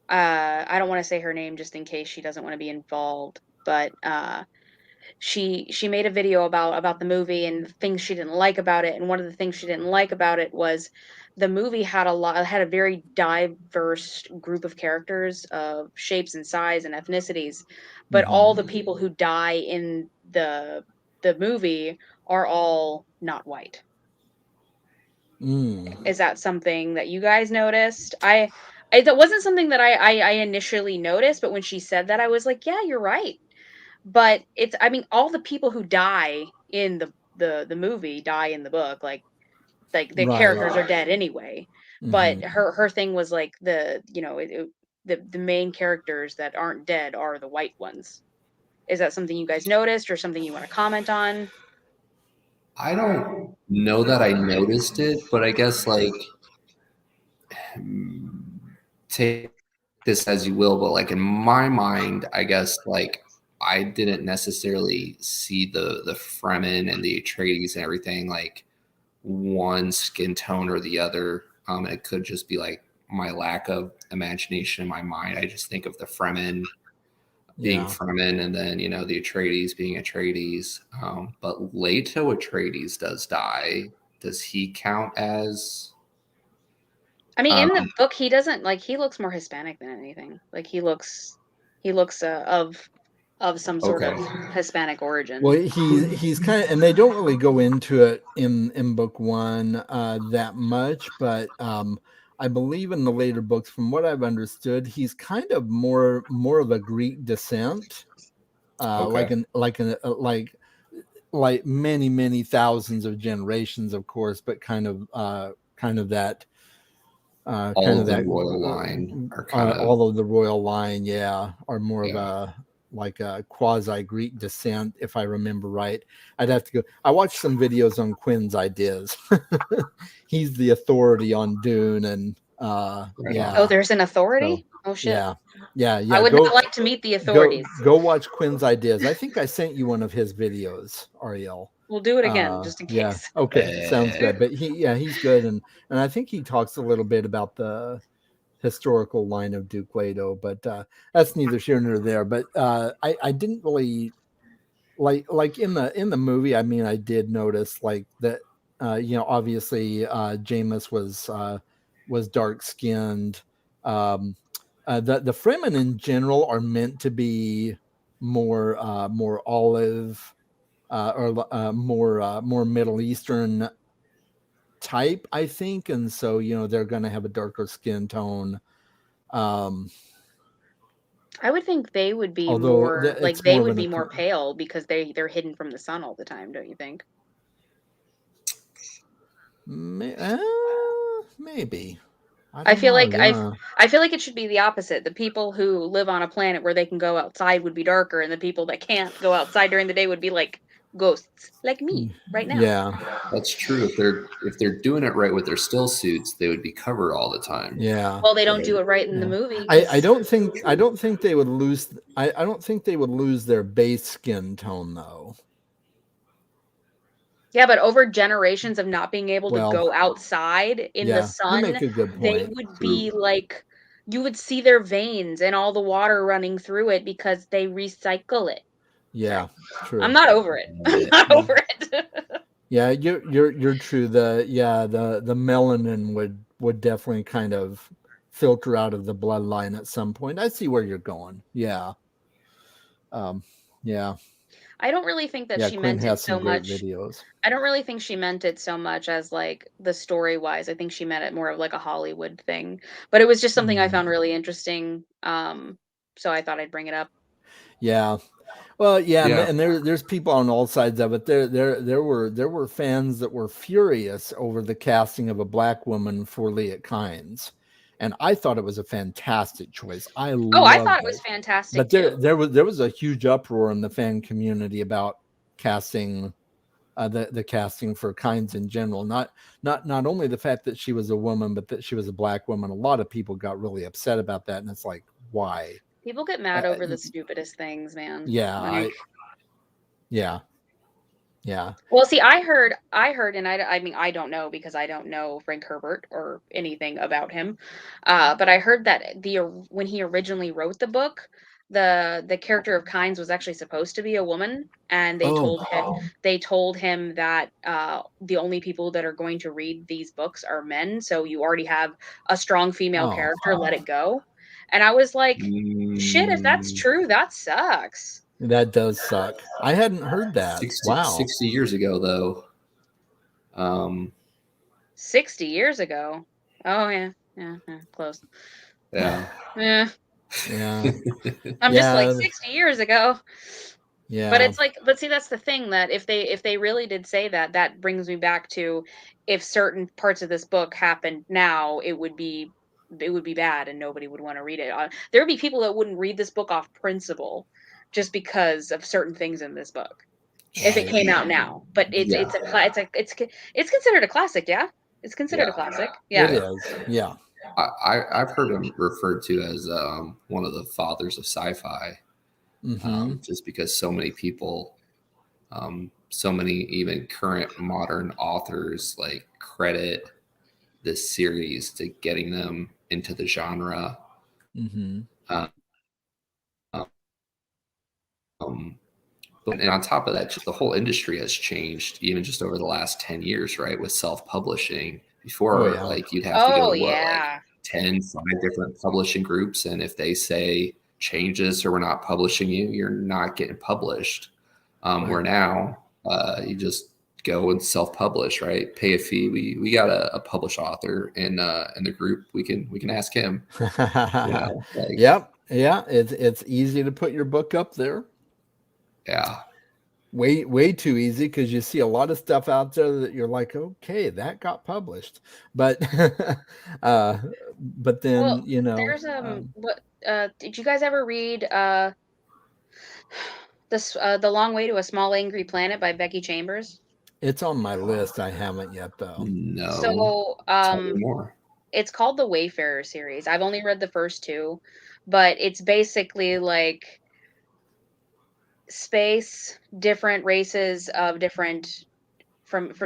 I don't want to say her name just in case she doesn't want to be involved, but she made a video about the movie and things she didn't like about it. And one of the things she didn't like about it was the movie had a very diverse group of characters of shapes and size and ethnicities, but all the people who die in the movie are all not white. Is that something that you guys noticed? That wasn't something that I initially noticed, but when she said that, I was like, yeah, you're right. But all the people who die in the movie die in the book. Like the characters are dead anyway. But her thing was like the main characters that aren't dead are the white ones. Is that something you guys noticed, or something you want to comment on?
I don't know that I noticed it, but I guess, like, take this as you will, but like in my mind, I guess, like, I didn't necessarily see the Fremen and the Atreides and everything like one skin tone or the other. It could just be like my lack of imagination in my mind. I just think of the Fremen being Fremen, and then, you know, the Atreides being Atreides. But Leto Atreides does die. Does he count as?
In the book, he doesn't, he looks more Hispanic than anything. Like he looks of some sort of Hispanic origin.
Well, he's kind of, and they don't really go into it in book one that much, but I believe in the later books, from what I've understood, he's kind of more of a Greek descent, like many thousands of generations, of course, but kind of that.
All of the royal line are
all of the royal line, are more of a like a quasi Greek descent, if I remember right. I'd have to go. I watched some videos on Quinn's ideas. He's the authority on Dune, and
Oh, there's an authority.
So,
oh shit.
Yeah.
I would not like to meet the authorities.
Go watch Quinn's ideas. I think I sent you one of his videos, Ariel.
We'll do it again, just in
Yeah.
case.
Okay. Sounds good. But he's good, and I think he talks a little bit about the historical line of Duke Leto, but that's neither here nor there. But I didn't really like in the movie. I mean, I did notice like that. Obviously, Jameis was dark skinned. The Fremen in general are meant to be more olive or more Middle Eastern type, I think, and so they're going to have a darker skin tone.
I would think they would be
Although
more like
it's
they
more of
would
an
be more pale because they're hidden from the sun all the time, don't you think?
maybe. I
I
don't
feel
know.
like
Yeah.
I feel like it should be the opposite. The people who live on a planet where they can go outside would be darker, and the people that can't go outside during the day would be like ghosts, like me right now.
Yeah.
That's true. If they're doing it right with their still suits, they would be covered all the time.
Yeah.
Well, they don't do it right in the movie.
I don't think they would lose. I don't think they would lose their base skin tone though.
Yeah, but over generations of not being able to
Well,
go outside in the
yeah, you make
sun,
a good
they
point.
would be like you would see their veins and all the water running through it because they recycle it.
Yeah, true.
I'm not over it. I'm not over it.
Yeah, you're true. The melanin would definitely kind of filter out of the bloodline at some point. I see where you're going. Yeah. Yeah.
I don't really think that she
Quinn
meant it
has
so
some great
much.
videos.
I don't really think she meant it so much as like the story wise. I think she meant it more of like a Hollywood thing. But it was just something I found really interesting. So I thought I'd bring it up.
Yeah. Well, yeah,
Yeah.
and there's people on all sides of it. There were fans that were furious over the casting of a black woman for Leah Kynes, and I thought it was a fantastic choice. I
thought it
loved
was
it,
fantastic
but
too.
there was a huge uproar in the fan community about casting the casting for Kynes in general. Not only the fact that she was a woman, but that she was a black woman. A lot of people got really upset about that, and it's like, why?
People get mad over the stupidest things, man.
Yeah, yeah.
Well, see, I heard, and I mean, I don't know because I don't know Frank Herbert or anything about him. But I heard that when he originally wrote the book, the character of Kynes was actually supposed to be a woman, and they told him that the only people that are going to read these books are men. So you already have a strong female character. Let it go. And I was like, shit, if that's true, that sucks.
That does suck. I hadn't heard that.
60 years ago, though.
60 years ago. Oh yeah, close.
Yeah.
Yeah. I'm
Yeah.
just like 60 years ago.
Yeah.
But it's like, but see, that's the thing that if they really did say that, that brings me back to if certain parts of this book happened now, it would be bad and nobody would want to read it. There would be people that wouldn't read this book off principle just because of certain things in this book. If it came out now, but it's considered a classic, yeah. It's considered a classic, yeah.
It is, yeah.
I've heard him referred to as one of the fathers of sci-fi, just because so many people, so many even current modern authors like credit this series to getting them into the genre. And on top of that, just the whole industry has changed, even just over the last 10 years, right? With self-publishing. Before, like you'd have to go to like 10, 5 different publishing groups. And if they say change this or we're not publishing you, you're not getting published. Where now you just go and self-publish, right? Pay a fee. We got a published author in the group. We can ask him.
Yep. Yeah. It's easy to put your book up there.
Yeah.
Way too easy, because you see a lot of stuff out there that you're like, okay, that got published, but but then
there's what did you guys ever read this The Long Way to a Small Angry Planet by Becky Chambers?
It's on my list. I haven't yet though.
No.
So
tell me more.
It's called the Wayfarer series. I've only read the first 2, but it's basically like space, different races of different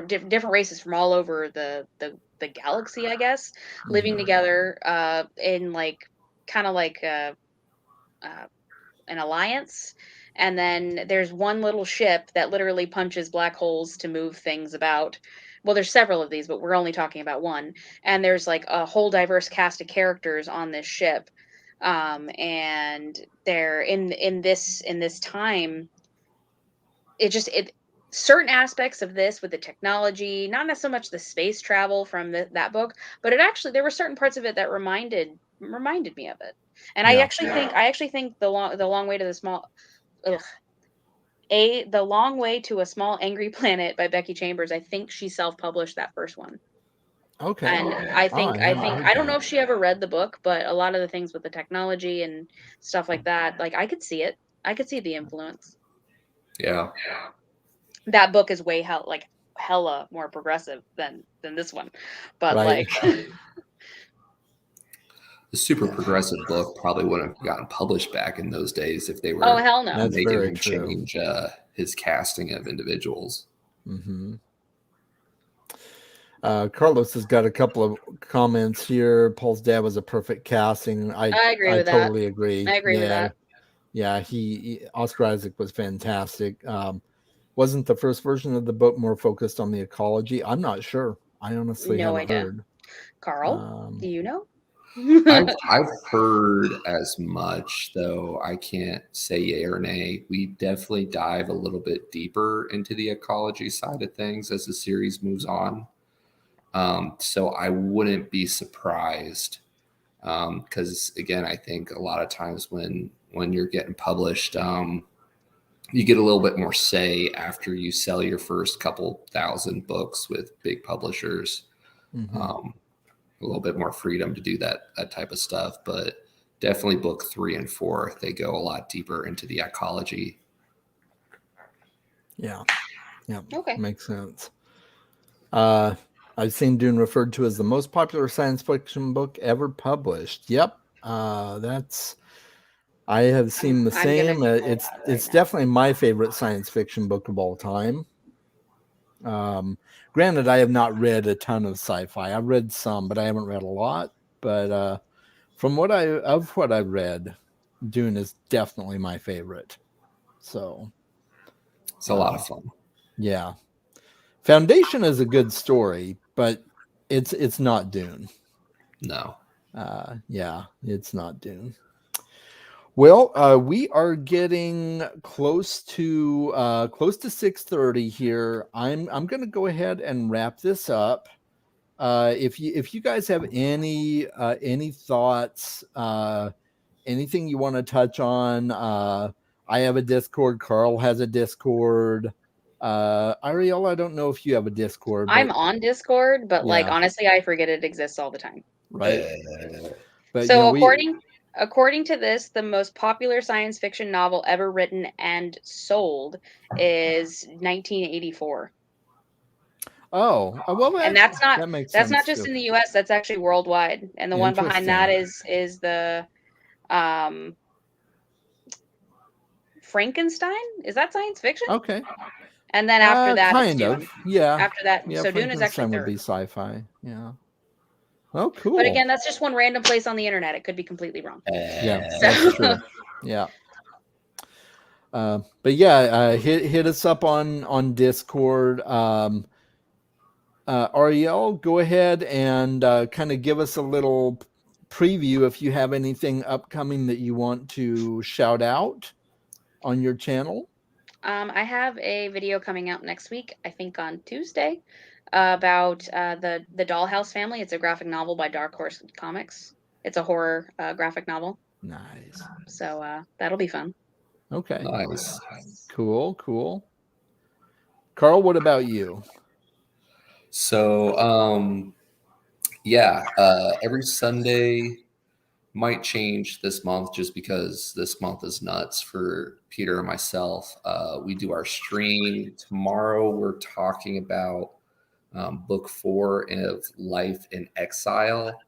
different races from all over the galaxy, I guess, living together in like kind of like uh, an alliance. And then there's one little ship that literally punches black holes to move things about. Well, there's several of these, but we're only talking about one. And there's like a whole diverse cast of characters on this ship. And they're in this time, it certain aspects of this with the technology, not so much the space travel from that book, but it actually there were certain parts of it that reminded me of it. And
Yeah.
I actually think the long way to the small ugh, the long way to a small angry planet by Becky Chambers. I think she self-published that first one.
Okay.
And
Oh, I haven't heard
I don't
that.
know if she ever read the book, but a lot of the things with the technology and stuff like that, like I could see it. I could see the influence.
Yeah.
That book is way hella more progressive than this one, but
Right.
The super progressive book probably wouldn't have gotten published back in those days if they
oh
were
hell no.
That's
making
very
him
true.
change his casting of individuals.
Carlos has got a couple of comments here. Paul's dad was a perfect casting.
I agree with that.
totally agree.
I agree with that.
Yeah, Oscar Isaac was fantastic. Wasn't the first version of the book more focused on the ecology? I'm not sure. I honestly
No
haven't
idea.
heard.
Carl, do you know?
I've heard as much, though I can't say yay or nay. We definitely dive a little bit deeper into the ecology side of things as the series moves on. So I wouldn't be surprised, because again, I think a lot of times when you're getting published, you get a little bit more say after you sell your first couple thousand books with big publishers. A little bit more freedom to do that type of stuff, but definitely book 3 and 4, they go a lot deeper into the ecology.
Yeah.
Okay.
Makes sense. I've seen Dune referred to as the most popular science fiction book ever published. Yep. I have seen the
I'm gonna
same.
Google that
It's
right now.
definitely my favorite science fiction book of all time. Granted, I have not read a ton of sci-fi. I've read some, but I haven't read a lot. But from what I've read, Dune is definitely my favorite. So
It's a lot of fun.
yeah, Foundation is a good story, but it's not Dune.
No.
Yeah, it's not Dune. Well, we are getting close to 6:30 here. I'm going to go ahead and wrap this up. If you guys have any thoughts, anything you want to touch on, I have a Discord. Carl has a Discord. Ariel, I don't know if you have a Discord.
I'm on Discord, but like
Yeah.
honestly, I forget it exists all the time.
Right. But
So according to this, the most popular science fiction novel ever written and sold is 1984.
Oh, well,
And that's
that makes
not
sense
just
too.
in the US, that's actually worldwide. And the one behind that is the Frankenstein? Is that science fiction?
Okay.
And then after that
kind
it's
of.
Dune.
Yeah.
After that,
Yeah,
so Dune is actually
Frankenstein would
third.
be sci-fi. Yeah. Oh, cool.
But again, that's just one random place on the internet. It could be completely wrong.
Yeah, that's true. Yeah. But yeah, hit us up on Discord. Ariel, go ahead and kind of give us a little preview if you have anything upcoming that you want to shout out on your channel.
I have a video coming out next week, I think on Tuesday, about the Dollhouse Family. It's a graphic novel by Dark Horse Comics. It's a horror graphic novel.
Nice.
So that'll be fun.
Okay.
Nice.
Cool. Carl, what about you?
So, every Sunday might change this month just because this month is nuts for Peter and myself. We do our stream tomorrow. We're talking about book 4 of Life in Exile.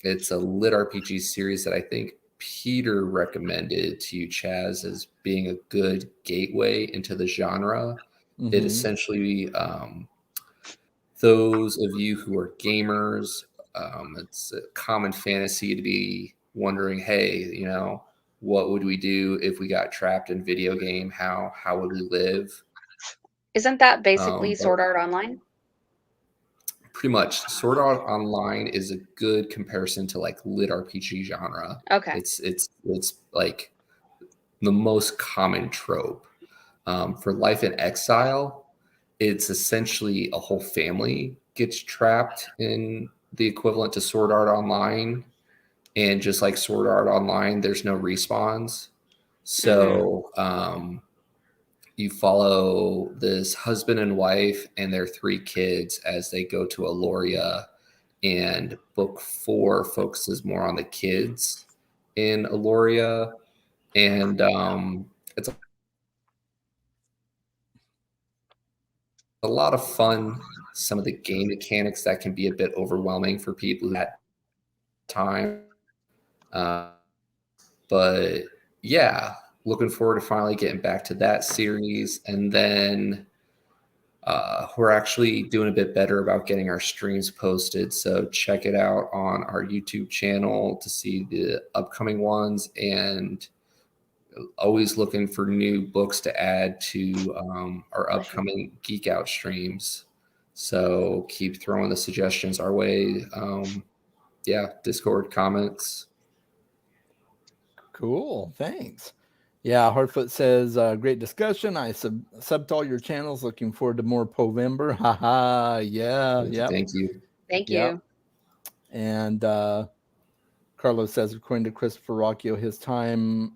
It's a lit RPG series that I think Peter recommended to you, Chaz, as being a good gateway into the genre.
Mm-hmm.
It essentially, those of you who are gamers, it's a common fantasy to be wondering, hey, you know, what would we do if we got trapped in video game? How would we live?
Isn't that basically
But
Sword Art Online?
pretty much, Sword Art Online is a good comparison to like lit RPG genre.
Okay.
It's like the most common trope. For Life in Exile, it's essentially a whole family gets trapped in the equivalent to Sword Art Online. And just like Sword Art Online, there's no respawns. So you follow this husband and wife and their 3 kids as they go to Aloria. And book 4 focuses more on the kids in Aloria. And it's a lot of fun. Some of the game mechanics that can be a bit overwhelming for people who had time. But yeah, looking forward to finally getting back to that series. And then we're actually doing a bit better about getting our streams posted. So check it out on our YouTube channel to see the upcoming ones, and always looking for new books to add to our upcoming Geek Out streams. So keep throwing the suggestions our way. Discord comments.
Cool. Thanks. Yeah, Hartfoot says, great discussion. I subbed to all your channels. Looking forward to more Povember. Haha. Yeah. Yeah.
Thank you.
Thank you.
And Carlos says, according to Christopher Rocchio, his time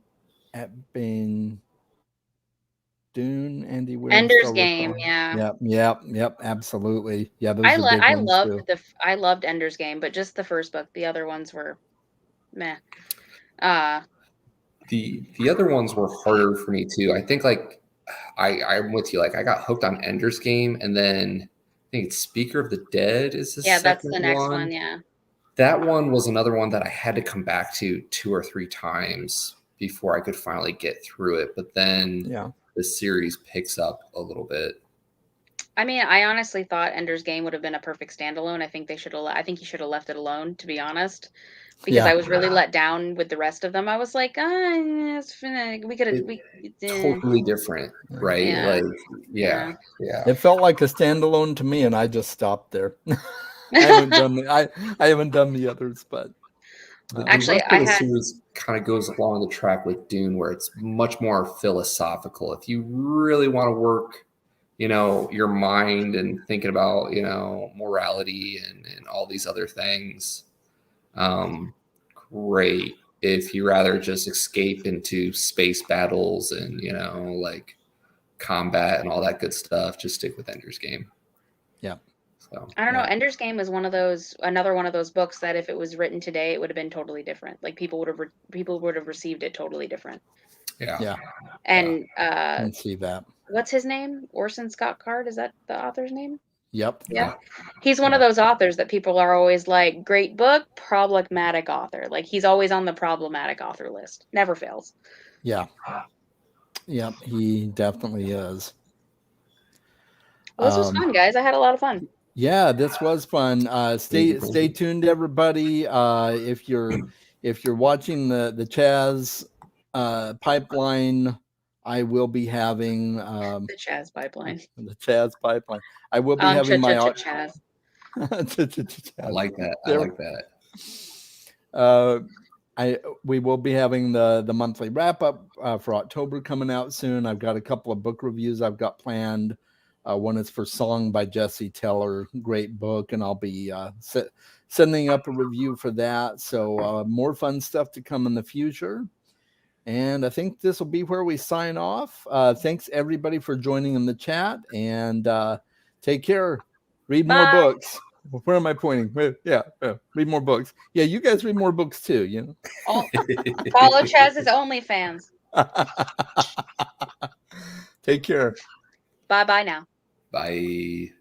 at Bane Dune, Andy Weir,
Ender's Game, yeah.
Yep, absolutely. Yeah, those are big ones too.
I loved Ender's Game, but just the first book. The other ones were meh.
The other ones were harder for me too. I think like I'm with you. Like I got hooked on Ender's Game, and then I think it's Speaker of the Dead is the second
that's the next one. Yeah,
that one was another one that I had to come back to 2 or 3 times before I could finally get through it. But then the series picks up a little bit.
I mean, I honestly thought Ender's Game would have been a perfect standalone. I think they should have. I think you should have left it alone, to be honest, because I was really let down with the rest of them. I was like, we could have.
Totally different, right?
Yeah.
Like, yeah.
It felt like a standalone to me, and I just stopped there. I haven't done the others, but
actually,
the series kind of goes along the track with Dune, where it's much more philosophical. If you really want to work, you know, your mind and thinking about, you know, morality and all these other things, great. If you rather just escape into space battles and, you know, like combat and all that good stuff, just stick with Ender's Game.
Yeah.
So
I don't know. Ender's Game is another one of those books that if it was written today, it would have been totally different. Like people would have received it totally different.
Yeah.
And
I can see that.
What's his name? Orson Scott Card? Is that the author's name?
Yep.
Yeah. He's one of those authors that people are always like, great book, problematic author. Like he's always on the problematic author list. Never fails.
Yeah. Yep, he definitely is.
Well, this was fun, guys. I had a lot of fun.
Yeah, this was fun. Stay tuned, everybody. If you're watching the Chaz pipeline, I will be having
the Chaz pipeline.
The Chaz pipeline. I will be having my
Chaz.
I like that. I like that.
We will be having the monthly wrap up for October coming out soon. I've got a couple of book reviews I've got planned. One is for Song by Jesse Teller, great book, and I'll be sending up a review for that. So more fun stuff to come in the future. And I think this will be where we sign off. Thanks everybody for joining in the chat, and take care. Read more books. Where am I pointing? Yeah, read more books. Yeah, you guys read more books too, you know.
Follow Chaz's OnlyFans.
Take care.
Bye now.
Bye.